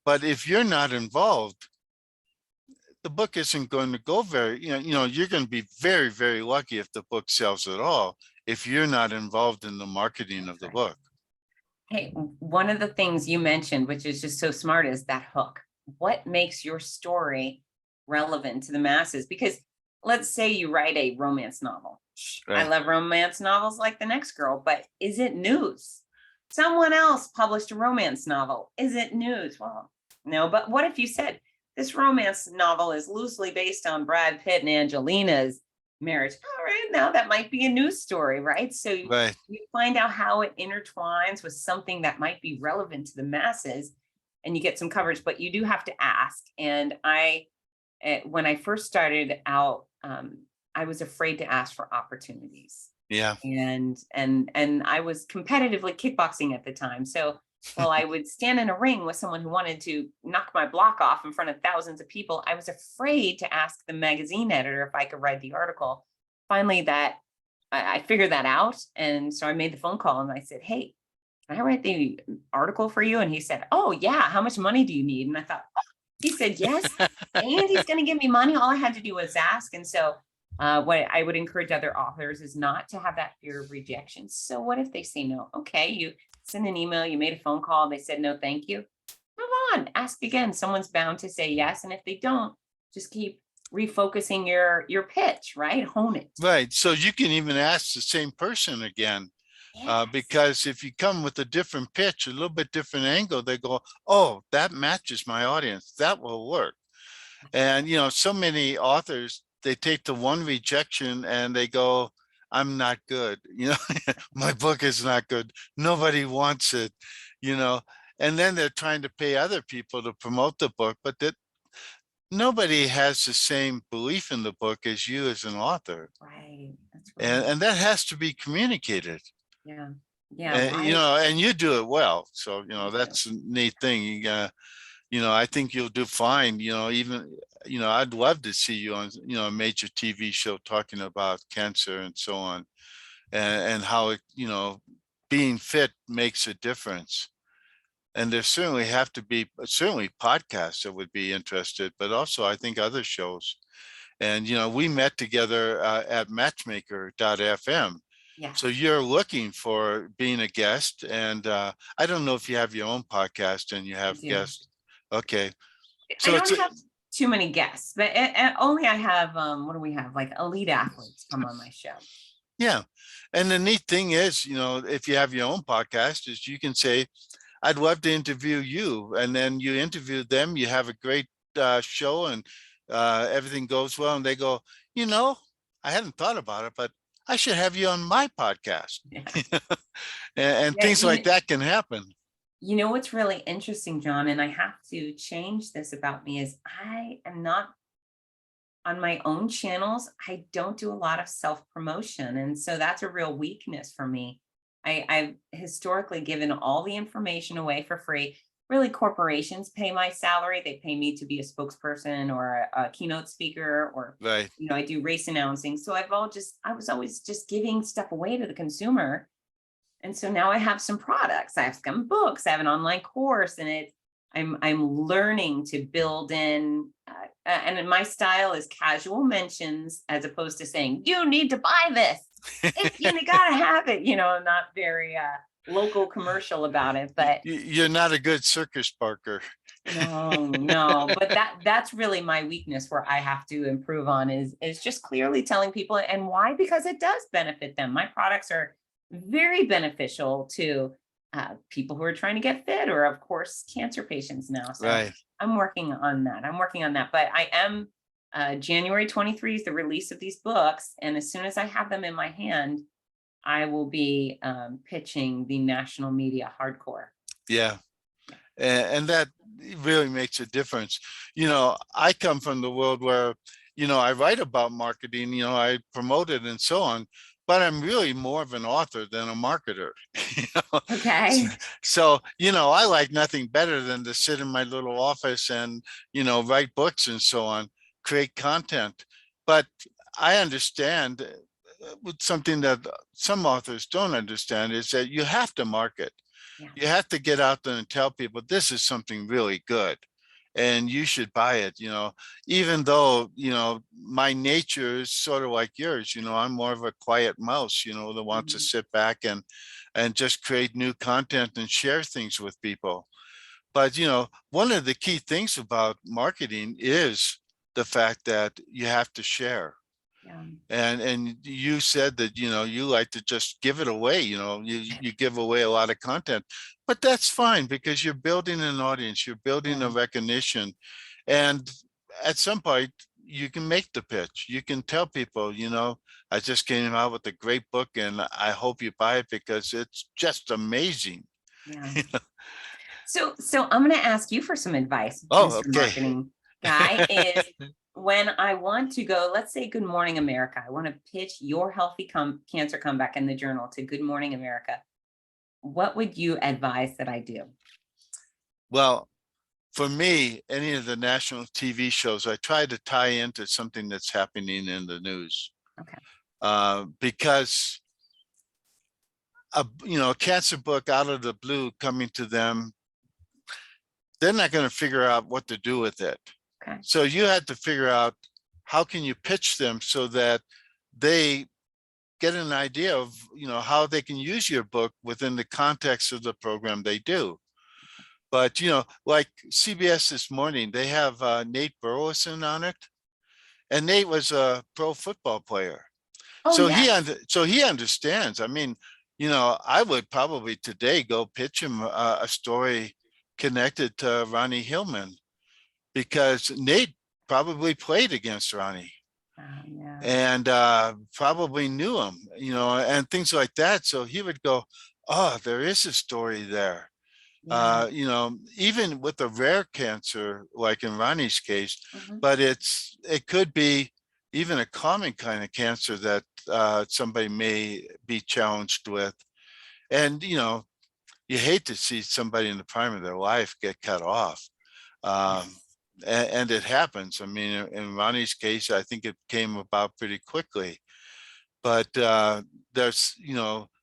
Speaker 1: but if you're not involved, the book isn't going to go very, you're going to be very, very lucky if the book sells at all, if you're not involved in the marketing of
Speaker 2: That's
Speaker 1: the
Speaker 2: right.
Speaker 1: book.
Speaker 2: Hey, one of the things you mentioned, which is just so smart, is that hook. What makes your story relevant to the masses? Because let's say you write a romance novel. I
Speaker 1: Right.
Speaker 2: love romance novels like the next girl, but is it news? Someone else published a romance novel. Is it news? Well, no, but what if you said this romance novel is loosely based on Brad Pitt and Angelina's marriage? All right, now that might be a news story, right? So
Speaker 1: Right.
Speaker 2: you find out how it intertwines with something that might be relevant to the masses and you get some coverage, but you do have to ask. And when I first started out, I was afraid to ask for opportunities.
Speaker 1: Yeah.
Speaker 2: And I was competitively kickboxing at the time. So while I would stand in a ring with someone who wanted to knock my block off in front of thousands of people, I was afraid to ask the magazine editor if I could write the article. Finally, that I figured that out. And so I made the phone call and I said, hey, can I write the article for you? And he said, oh, yeah. How much money do you need? And I thought, oh. He said, yes. And he's going to give me money. All I had to do was ask. And so what I would encourage other authors is not to have that fear of rejection. So what if they say no? Okay, you send an email, you made a phone call, they said no, thank you. Move on, ask again. Someone's bound to say yes. And if they don't, just keep refocusing your pitch, right? Hone it.
Speaker 1: Right. So you can even ask the same person again,
Speaker 2: Yes.
Speaker 1: because if you come with a different pitch, a little bit different angle, they go, oh, that matches my audience. That will work. And, so many authors, they take the one rejection and they go, I'm not good. My book is not good. Nobody wants it, you know, and then they're trying to pay other people to promote the book, but that nobody has the same belief in the book as you as an author.
Speaker 2: Right. That's
Speaker 1: And,
Speaker 2: right.
Speaker 1: and that has to be communicated.
Speaker 2: Yeah. Yeah.
Speaker 1: And, and you do it well. So,
Speaker 2: Thank you.
Speaker 1: that's a neat thing. I think you'll do fine, even, I'd love to see you on, a major TV show talking about cancer and so on, and how it, being fit makes a difference. And there certainly have to be, certainly podcasts that would be interested, but also I think other shows. And, we met together at matchmaker.fm. So
Speaker 2: Yes.
Speaker 1: you're looking for being a guest, and I don't know if you have your own podcast and you
Speaker 2: I
Speaker 1: have
Speaker 2: do.
Speaker 1: guests. Okay.
Speaker 2: I
Speaker 1: So it's
Speaker 2: don't have too many guests, but only I have, what do we have? Like elite athletes come on my show.
Speaker 1: yeah. And the neat thing is, if you have your own podcast, is you can say, I'd love to interview you. And then you interview them, you have a great show, and everything goes well. And they go, I hadn't thought about it, but I should have you on my podcast.
Speaker 2: Yeah.
Speaker 1: And
Speaker 2: Yeah.
Speaker 1: things like that can happen.
Speaker 2: What's really interesting, John, and I have to change this about me is I am not on my own channels. I don't do a lot of self promotion. And so that's a real weakness for me. I've historically given all the information away for free. Really, corporations pay my salary. They pay me to be a spokesperson or a keynote speaker, or
Speaker 1: Right.
Speaker 2: I do race announcing. So I was always just giving stuff away to the consumer. And so now I have some products. I have some books. I have an online course, and I'm learning to build in. And my style is casual mentions as opposed to saying you need to buy this. You gotta have it. Not very local commercial about it, but
Speaker 1: You're not a good circus barker.
Speaker 2: no, no. But that's really my weakness, where I have to improve on, is just clearly telling people, and why, because it does benefit them. My products are very beneficial to people who are trying to get fit, or of course cancer patients now. So
Speaker 1: Right.
Speaker 2: I'm working on that. But I am January 23 is the release of these books, and as soon as I have them in my hand, I will be pitching the national media hardcore.
Speaker 1: Yeah. And that really makes a difference. I come from the world where, I write about marketing, I promote it and so on, but I'm really more of an author than a marketer. you know?
Speaker 2: Okay.
Speaker 1: I like nothing better than to sit in my little office and, write books and so on, create content. But I understand with something that some authors don't understand is that you have to market.
Speaker 2: Yeah.
Speaker 1: You have to get out there and tell people this is something really good and you should buy it, even though, my nature is sort of like yours, I'm more of a quiet mouse, that wants to
Speaker 2: Mhm.
Speaker 1: sit back and just create new content and share things with people. But, one of the key things about marketing is the fact that you have to share.
Speaker 2: Yeah.
Speaker 1: And you said that you like to just give it away, you give away a lot of content, but that's fine because you're building an audience, you're building a
Speaker 2: Yeah.
Speaker 1: recognition, and at some point you can make the pitch, you can tell people, I just came out with a great book and I hope you buy it because it's just amazing.
Speaker 2: Yeah. So I'm going to ask you for some advice,
Speaker 1: Oh,
Speaker 2: Mr.
Speaker 1: okay.
Speaker 2: Marketing Guy, is when I want to go, let's say Good Morning America, I want to pitch your healthy cancer comeback in the journal to Good Morning America. What would you advise that I do?
Speaker 1: Well, for me, any of the national TV shows, I try to tie into something that's happening in the news.
Speaker 2: Okay.
Speaker 1: Because a cancer book out of the blue coming to them, they're not going to figure out what to do with it.
Speaker 2: Okay.
Speaker 1: So you had to figure out how can you pitch them so that they get an idea of how they can use your book within the context of the program they do. But like CBS this morning, they have Nate Burleson on it, and Nate was a pro football player.
Speaker 2: Oh, yes.
Speaker 1: So he understands. I mean, I would probably today go pitch him a story connected to Ronnie Hillman because Nate probably played against Ronnie
Speaker 2: Yeah.
Speaker 1: and probably knew him, and things like that. So he would go, "Oh, there is a story there."
Speaker 2: Yeah.
Speaker 1: Even with a rare cancer, like in Ronnie's case,
Speaker 2: Mhm.
Speaker 1: but it could be even a common kind of cancer that somebody may be challenged with. And, you hate to see somebody in the prime of their life get cut off. Um,
Speaker 2: Yes.
Speaker 1: and it happens. I mean, in Ronnie's case, I think it came about pretty quickly. But there's,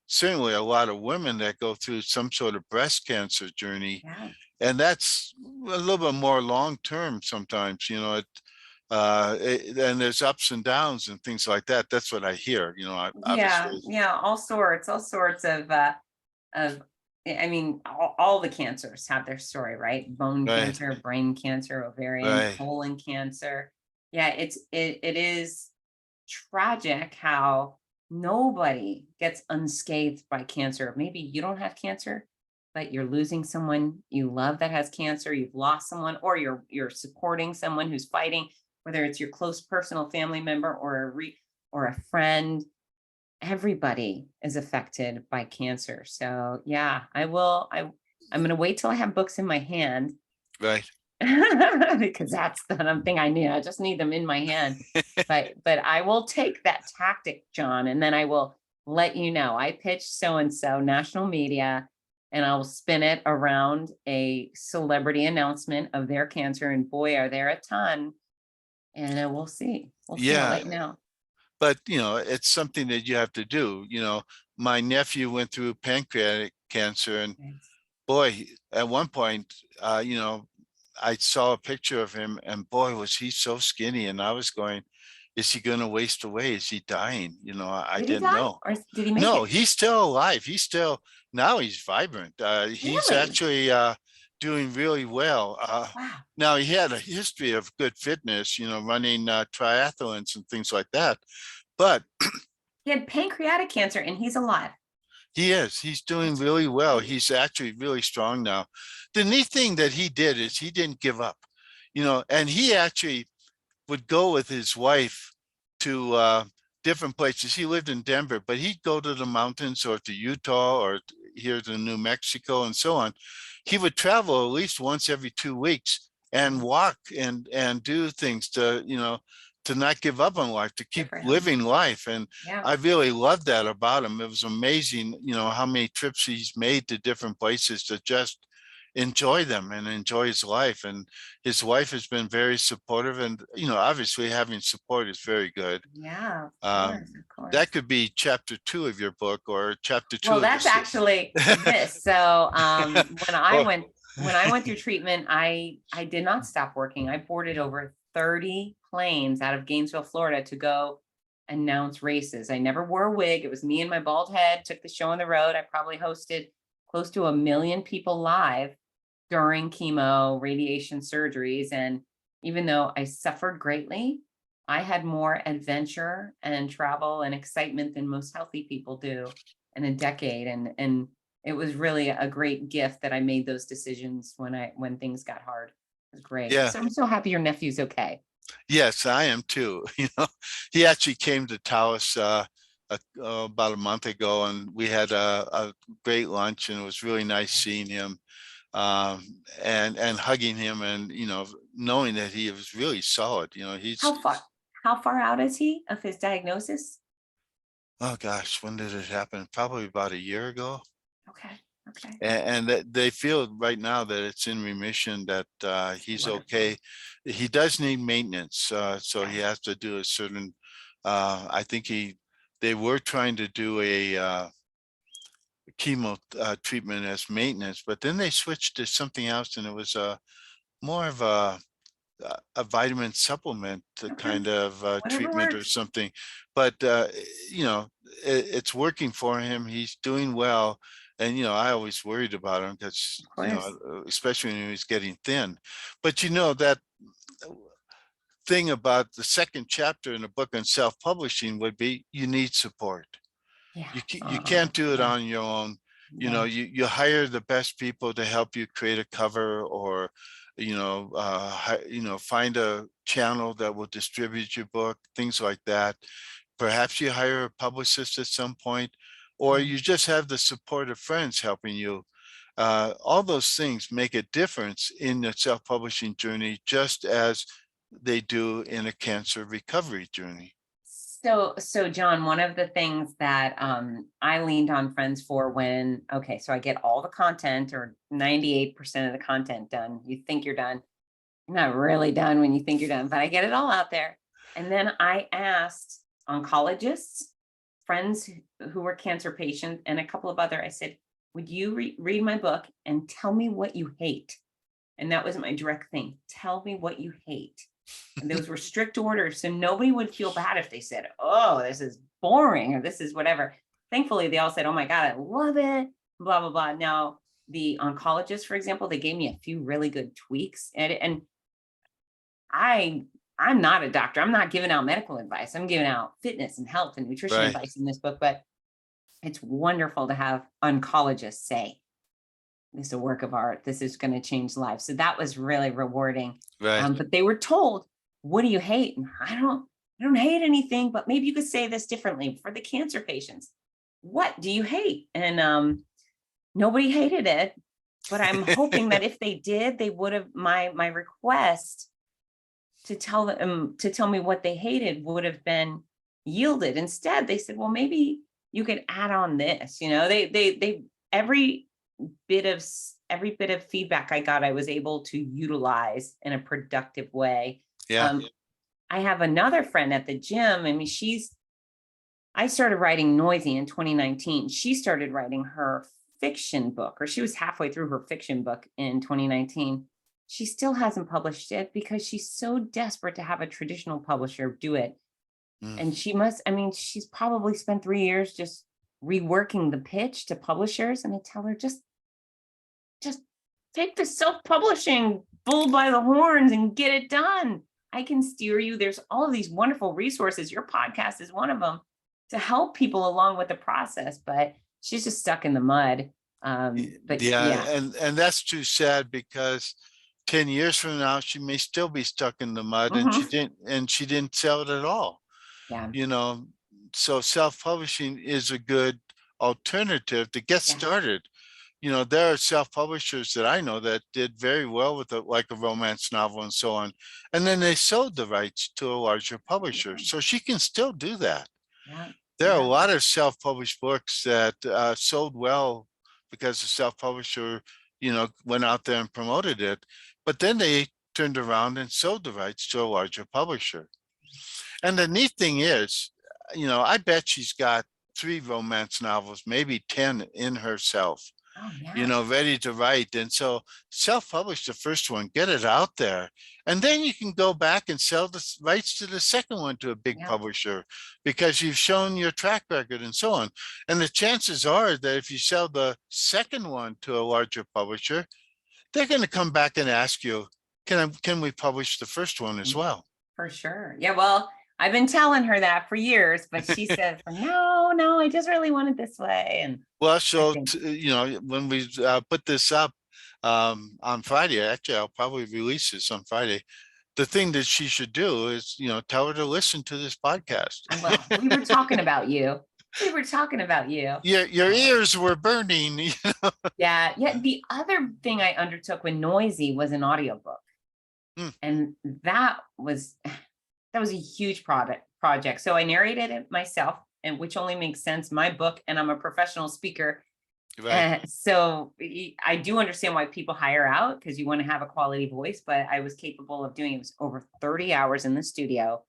Speaker 1: certainly a lot of women that go through some sort of breast cancer journey,
Speaker 2: Yeah.
Speaker 1: and that's a little bit more long term sometimes. And there's ups and downs and things like that. That's what I hear.
Speaker 2: Yeah.
Speaker 1: Obviously,
Speaker 2: Yeah. All sorts of I mean, all the cancers have their story, right? Bone
Speaker 1: right,
Speaker 2: cancer, brain cancer, ovarian,
Speaker 1: right,
Speaker 2: colon cancer. Yeah, it is tragic how nobody gets unscathed by cancer. Maybe you don't have cancer, but you're losing someone you love that has cancer, you've lost someone, or you're supporting someone who's fighting, whether it's your close personal family member or a friend. Everybody is affected by cancer. So yeah, I'm going to wait till I have books in my hand
Speaker 1: right.
Speaker 2: because that's the thing I need. I just need them in my hand. But I will take that tactic, John, and then I will let you know, I pitched so-and-so national media, and I'll spin it around a celebrity announcement of their cancer. And boy, are there a ton. And we'll see. We'll see. I'll
Speaker 1: Yeah,
Speaker 2: let you know.
Speaker 1: but it's something that you have to do. My nephew went through pancreatic cancer, and
Speaker 2: Thanks.
Speaker 1: boy, at one point, I saw a picture of him, and boy, was he so skinny. And I was going, is he going to waste away? Is he dying? I
Speaker 2: Did he
Speaker 1: didn't
Speaker 2: die
Speaker 1: know.
Speaker 2: or did he make
Speaker 1: No,
Speaker 2: it?
Speaker 1: he's still alive. Now he's vibrant. He's
Speaker 2: Really?
Speaker 1: actually doing really well.
Speaker 2: Wow.
Speaker 1: Now he had a history of good fitness, running triathlons and things like that. But
Speaker 2: He had pancreatic cancer and he's alive.
Speaker 1: he's doing
Speaker 2: That's
Speaker 1: really well.
Speaker 2: great.
Speaker 1: He's actually really strong now. The neat thing that he did is he didn't give up, and he actually would go with his wife to different places. He lived in Denver, but he'd go to the mountains or to Utah or here to New Mexico and so on. He would travel at least once every 2 weeks and
Speaker 2: Wow.
Speaker 1: walk and do things to not give up on life, to
Speaker 2: Good
Speaker 1: keep
Speaker 2: for him.
Speaker 1: living life. And
Speaker 2: Yeah.
Speaker 1: I really loved that about him. It was amazing, how many trips he's made to different places to just enjoy them and enjoy his life. And his wife has been very supportive, and obviously having support is very good.
Speaker 2: Yeah, of
Speaker 1: um,
Speaker 2: course, of course.
Speaker 1: that could be chapter 2 of your book, or chapter
Speaker 2: Well,
Speaker 1: 2 of
Speaker 2: that's
Speaker 1: this.
Speaker 2: actually this. So
Speaker 1: Well,
Speaker 2: when I went through treatment, I did not stop working. I boarded over 30 planes out of Gainesville, Florida to go announce races. I never wore a wig. It was me and my bald head, took the show on the road. I probably hosted close to 1 million people live during chemo, radiation surgeries. And even though I suffered greatly, I had more adventure and travel and excitement than most healthy people do in a decade. And it was really a great gift that I made those decisions when things got hard. It was great.
Speaker 1: yeah,
Speaker 2: So I'm so happy your nephew's okay.
Speaker 1: yes, I am too. He actually came to Taos about a month ago, and we had a great lunch, and it was really nice seeing him, and hugging him, and knowing that he was really solid. He's,
Speaker 2: How far how far out is he of his diagnosis?
Speaker 1: oh gosh, when did it happen? Probably about a year ago.
Speaker 2: Okay. Okay.
Speaker 1: And that they feel right now that it's in remission, that he's
Speaker 2: Wonderful.
Speaker 1: okay. He does need maintenance, so he
Speaker 2: Okay.
Speaker 1: has to do a certain. I think they were trying to do a chemo treatment as maintenance, but then they switched to something else, and it was more of a vitamin supplement
Speaker 2: Okay.
Speaker 1: kind of
Speaker 2: Whatever
Speaker 1: treatment or
Speaker 2: works.
Speaker 1: something. But it's working for him. He's doing well. And I always worried about him because
Speaker 2: Of course.
Speaker 1: especially when he was getting thin. But that thing about the second chapter in the book on self-publishing would be, you need support.
Speaker 2: Yeah.
Speaker 1: You can't do it
Speaker 2: Yeah.
Speaker 1: on your own.
Speaker 2: Yeah.
Speaker 1: You hire the best people to help you create a cover, or find a channel that will distribute your book, things like that. Perhaps you hire a publicist at some point, or
Speaker 2: Yeah.
Speaker 1: you just have the support of friends helping you. All those things make a difference in the self-publishing journey, just as they do in a cancer recovery journey.
Speaker 2: So John, one of the things that I leaned on friends for okay, so I get all the content or 98% of the content done. You think you're done. You're not really done when you think you're done, but I get it all out there. And then I asked oncologists, friends who were cancer patients, and a couple of other, I said, would you read my book and tell me what you hate? And that was my direct thing. Tell me what you hate. And those were strict orders. So nobody would feel bad if they said, oh, this is boring or this is whatever. Thankfully, they all said, oh my God, I love it, blah, blah, blah. Now, the oncologist, for example, they gave me a few really good tweaks. And I'm not a doctor. I'm not giving out medical advice. I'm giving out fitness and health and nutrition
Speaker 1: Right,
Speaker 2: advice in this book. But it's wonderful to have oncologists say, this is a work of art. This is going to change lives. So that was really rewarding.
Speaker 1: right.
Speaker 2: But they were told, what do you hate? And I don't hate anything, but maybe you could say this differently for the cancer patients. What do you hate? And nobody hated it, but I'm hoping that if they did, they would have my request to tell them to tell me what they hated would have been yielded. Instead, they said, well, maybe you could add on this, they, every bit of feedback I got, I was able to utilize in a productive way.
Speaker 1: Yeah.
Speaker 2: Um, I have another friend at the gym. I mean, I started writing Noisy in 2019. She started writing her fiction book, or she was halfway through her fiction book in 2019. She still hasn't published it because she's so desperate to have a traditional publisher do it.
Speaker 1: Mm.
Speaker 2: And she's probably spent 3 years just reworking the pitch to publishers. And I tell her, just take the self-publishing bull by the horns and get it done. I can steer you. There's all of these wonderful resources. Your podcast is one of them to help people along with the process, but she's just stuck in the mud. But yeah.
Speaker 1: And that's too sad, because 10 years from now, she may still be stuck in the mud, and
Speaker 2: Mhm.
Speaker 1: she didn't sell it at all.
Speaker 2: Yeah.
Speaker 1: So self-publishing is a good alternative to get
Speaker 2: Yeah.
Speaker 1: started. There are self-publishers that I know that did very well with like a romance novel and so on. And then they sold the rights to a larger publisher. So she can still do that.
Speaker 2: Yeah.
Speaker 1: There are a
Speaker 2: Yeah.
Speaker 1: lot of self-published books that sold well because the self-publisher, went out there and promoted it, but then they turned around and sold the rights to a larger publisher. And the neat thing is, I bet she's got 3 romance novels, maybe 10 in herself,
Speaker 2: Oh, yeah.
Speaker 1: ready to write. And so self-publish the first one, get it out there, and then you can go back and sell the rights to the second one to a big
Speaker 2: Yeah.
Speaker 1: publisher, because you've shown your track record and so on. And the chances are that if you sell the second one to a larger publisher, they're going to come back and ask you, can we publish the first one as well?
Speaker 2: For sure. Yeah. Well, I've been telling her that for years, but she says, no, I just really want it this way. And
Speaker 1: Well,
Speaker 2: I
Speaker 1: so,
Speaker 2: think,
Speaker 1: when we put this up on Friday, actually, I'll probably release this on Friday. The thing that she should do is, tell her to listen to this podcast.
Speaker 2: well, we were talking about you. We were talking about you.
Speaker 1: Your ears were burning.
Speaker 2: Yeah. Yeah. The other thing I undertook when Noisy was an audiobook.
Speaker 1: Hmm.
Speaker 2: And that was a huge project. So I narrated it myself, and which only makes sense, my book, and I'm a professional speaker.
Speaker 1: Right.
Speaker 2: So I do understand why people hire out, because you want to have a quality voice, but I was capable of doing it. It was over 30 hours in the studio.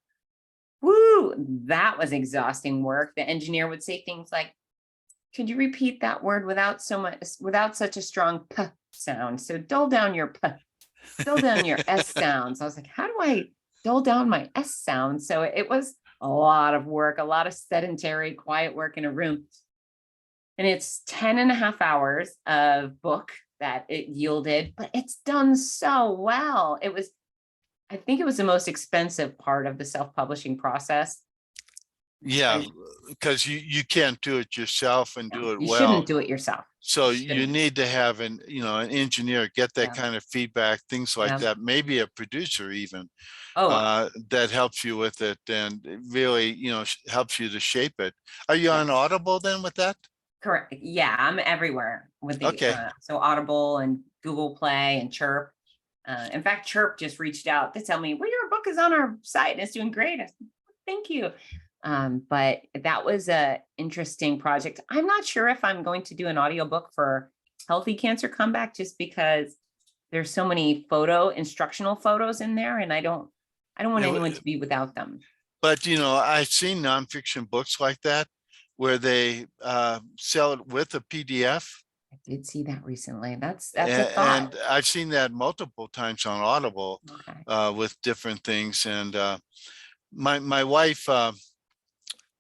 Speaker 2: Woo, that was exhausting work. The engineer would say things like, could you repeat that word without such a strong p sound? So dull down your p, dull down your s sounds. I was like, how do I dull down my s sound? So it was a lot of work, a lot of sedentary, quiet work in a room. And it's 10 and a half hours of book that it yielded, but it's done so well. I think it was the most expensive part of the self-publishing process.
Speaker 1: Yeah, because you can't do it yourself and do it
Speaker 2: You
Speaker 1: well.
Speaker 2: shouldn't do it yourself.
Speaker 1: So
Speaker 2: You
Speaker 1: you
Speaker 2: shouldn't.
Speaker 1: need to have an engineer, get that
Speaker 2: Yeah.
Speaker 1: kind of feedback, things like
Speaker 2: Yeah.
Speaker 1: that, maybe a producer even,
Speaker 2: Oh,
Speaker 1: that helps you with it, and it really, helps you to shape it. Are you on
Speaker 2: yes.
Speaker 1: Audible then with that?
Speaker 2: Correct. Yeah, I'm everywhere with the
Speaker 1: Okay.
Speaker 2: so Audible and Google Play and Chirp. In fact, Chirp just reached out to tell me, well, your book is on our site and it's doing great. I said, thank you. But that was a interesting project. I'm not sure if I'm going to do an audiobook for Healthy Cancer Comeback, just because there's so many instructional photos in there, and I don't want
Speaker 1: Yeah,
Speaker 2: anyone to be without them.
Speaker 1: but I've seen nonfiction books like that where they sell it with a PDF.
Speaker 2: I did see that recently. That's a
Speaker 1: And
Speaker 2: thought.
Speaker 1: I've seen that multiple times on Audible
Speaker 2: Okay.
Speaker 1: with different things. And my wife,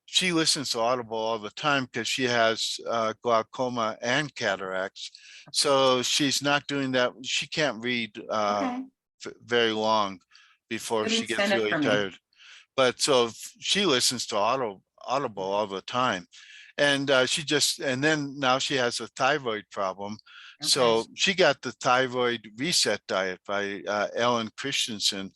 Speaker 1: she listens to Audible all the time because she has glaucoma and cataracts. So she's not doing that. She can't read
Speaker 2: Okay.
Speaker 1: very long before
Speaker 2: Good
Speaker 1: she gets
Speaker 2: incentive
Speaker 1: really
Speaker 2: for me.
Speaker 1: tired. But so she listens to Audible all the time. And and then now she has a thyroid problem. So
Speaker 2: Okay.
Speaker 1: she got the Thyroid Reset Diet by Ellen Christensen,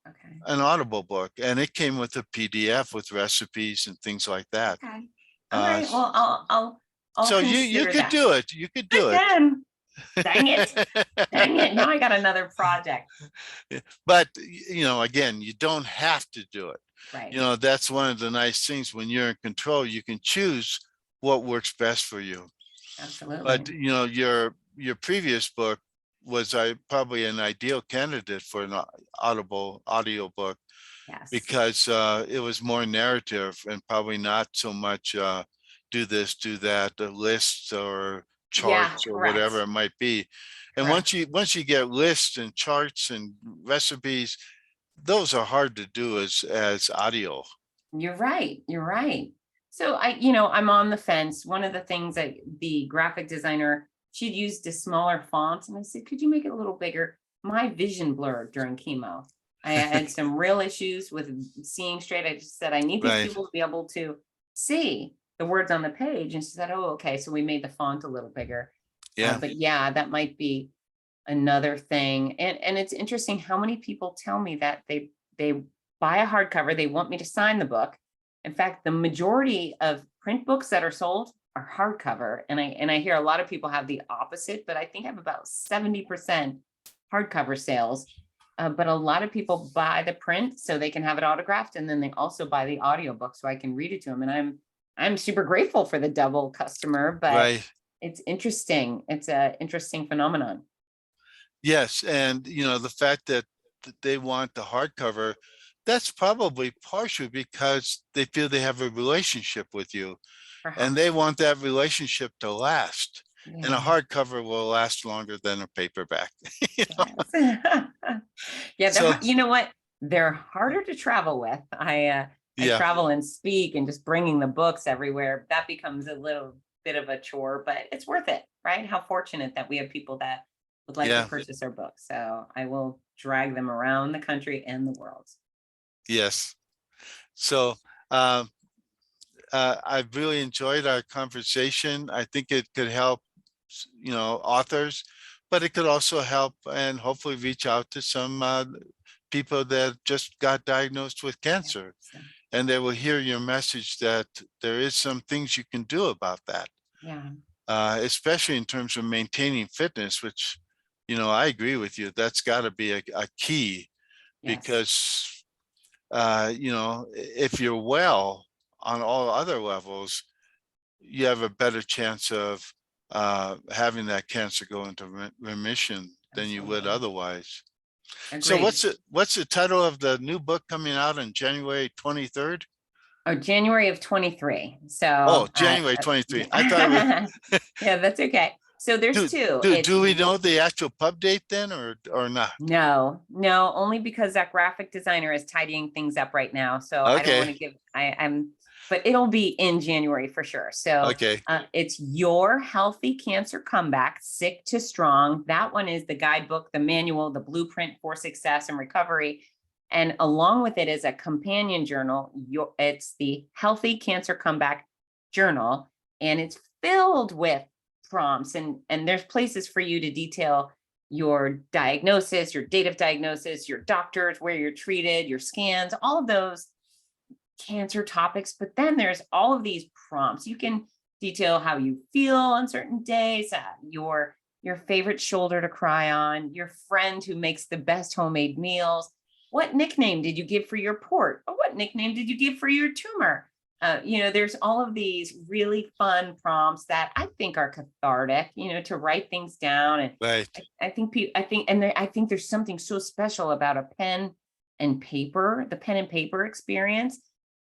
Speaker 2: Okay.
Speaker 1: an Audible book, and it came with a PDF with recipes and things like that.
Speaker 2: Okay. All right. Well, I'll
Speaker 1: So you
Speaker 2: consider
Speaker 1: could
Speaker 2: that.
Speaker 1: do it. You could do
Speaker 2: I
Speaker 1: it.
Speaker 2: can. Dang it. Dang it. Now I got another project.
Speaker 1: But again, you don't have to do it.
Speaker 2: Right.
Speaker 1: That's one of the nice things when you're in control. You can choose what works best for you. But
Speaker 2: Absolutely.
Speaker 1: your previous book was probably an ideal candidate for an audible audio book,
Speaker 2: Yes.
Speaker 1: because it was more narrative and probably not so much do this, do that, lists or
Speaker 2: Yeah,
Speaker 1: charts or whatever
Speaker 2: correct.
Speaker 1: it might be. And
Speaker 2: Correct.
Speaker 1: once you get lists and charts and recipes, those are hard to do as audio.
Speaker 2: You're right. You're right. So I'm on the fence. One of the things that the graphic designer, she'd used a smaller font, and I said, could you make it a little bigger? My vision blurred during chemo. I had some real issues with seeing straight. I just said, I need these
Speaker 1: Right.
Speaker 2: people to be able to see the words on the page. And she said, oh, okay. So we made the font a little bigger.
Speaker 1: Yeah.
Speaker 2: But yeah, that might be another thing. And it's interesting how many people tell me that they buy a hardcover, they want me to sign the book. In fact, the majority of print books that are sold are hardcover. And I hear a lot of people have the opposite, but I think I have about 70% hardcover sales. But a lot of people buy the print so they can have it autographed, and then they also buy the audiobook so I can read it to them. And I'm super grateful for the double customer, but
Speaker 1: Right.
Speaker 2: it's interesting. It's a interesting phenomenon.
Speaker 1: Yes, and the fact that they want the hardcover, that's probably partially because they feel they have a relationship with you, and they
Speaker 2: Perhaps.
Speaker 1: want that relationship to last. And a
Speaker 2: Yeah.
Speaker 1: hardcover will last longer than a paperback.
Speaker 2: Yes. Yeah,
Speaker 1: So
Speaker 2: you know what? They're harder to travel with. I
Speaker 1: yeah,
Speaker 2: travel and speak, and just bringing the books everywhere, that becomes a little bit of a chore, but it's worth it, right? How fortunate that we have people that would like to
Speaker 1: yeah,
Speaker 2: purchase our books. So I will drag them around the country and the world.
Speaker 1: yes. So um, I've really enjoyed our conversation. I think it could help, authors, but it could also help and hopefully reach out to some people that just got diagnosed with
Speaker 2: Yeah.
Speaker 1: cancer,
Speaker 2: So,
Speaker 1: and they will hear your message that there is some things you can do about that,
Speaker 2: yeah.
Speaker 1: especially in terms of maintaining fitness, which, I agree with you. That's got to be a key,
Speaker 2: Yes.
Speaker 1: because, if you're well on all other levels, you have a better chance of having that cancer go into remission than you would
Speaker 2: Absolutely.
Speaker 1: otherwise. So
Speaker 2: Agreed.
Speaker 1: what's the title of the new book coming out on January 23rd?
Speaker 2: Oh, January of 23. So,
Speaker 1: Oh, January 23. I thought it was,
Speaker 2: yeah, yeah, that's okay. So there's
Speaker 1: do,
Speaker 2: two.
Speaker 1: do we know the actual pub date then, or not?
Speaker 2: No, only because that graphic designer is tidying things up right now. So I don't want
Speaker 1: Okay.
Speaker 2: to give, but it'll be in January for sure. So
Speaker 1: Okay.
Speaker 2: it's Your Healthy Cancer Comeback, Sick to Strong. That one is the guidebook, the manual, the blueprint for success and recovery. And along with it is a companion journal. It's the Healthy Cancer Comeback Journal, and it's filled with prompts, and there's places for you to detail your diagnosis, your date of diagnosis, your doctors, where you're treated, your scans, all of those cancer topics. But then there's all of these prompts. You can detail how you feel on certain days, your favorite shoulder to cry on, your friend who makes the best homemade meals. What nickname did you give for your port? Or what nickname did you give for your tumor? There's all of these really fun prompts that I think are cathartic, to write things down. And
Speaker 1: Right.
Speaker 2: I think there's something so special about a pen and paper, the pen and paper experience.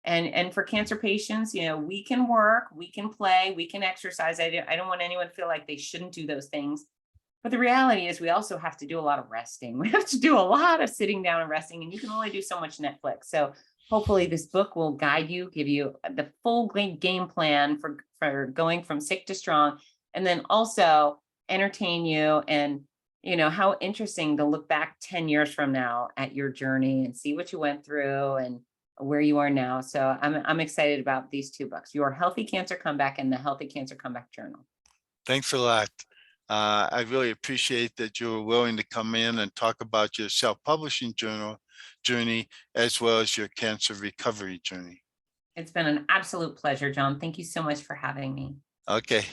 Speaker 2: And for cancer patients, we can work, we can play, we can exercise. I don't want anyone to feel like they shouldn't do those things. But the reality is we also have to do a lot of resting. We have to do a lot of sitting down and resting, and you can only do so much Netflix. So hopefully this book will guide you, give you the full game plan for going from sick to strong, and then also entertain you. And how interesting to look back 10 years from now at your journey and see what you went through and where you are now. So I'm excited about these two books, Your Healthy Cancer Comeback and the Healthy Cancer Comeback Journal.
Speaker 1: Thanks a lot. I really appreciate that you were willing to come in and talk about your self-publishing journey, as well as your cancer recovery journey.
Speaker 2: It's been an absolute pleasure, John. Thank you so much for having me.
Speaker 1: Okay.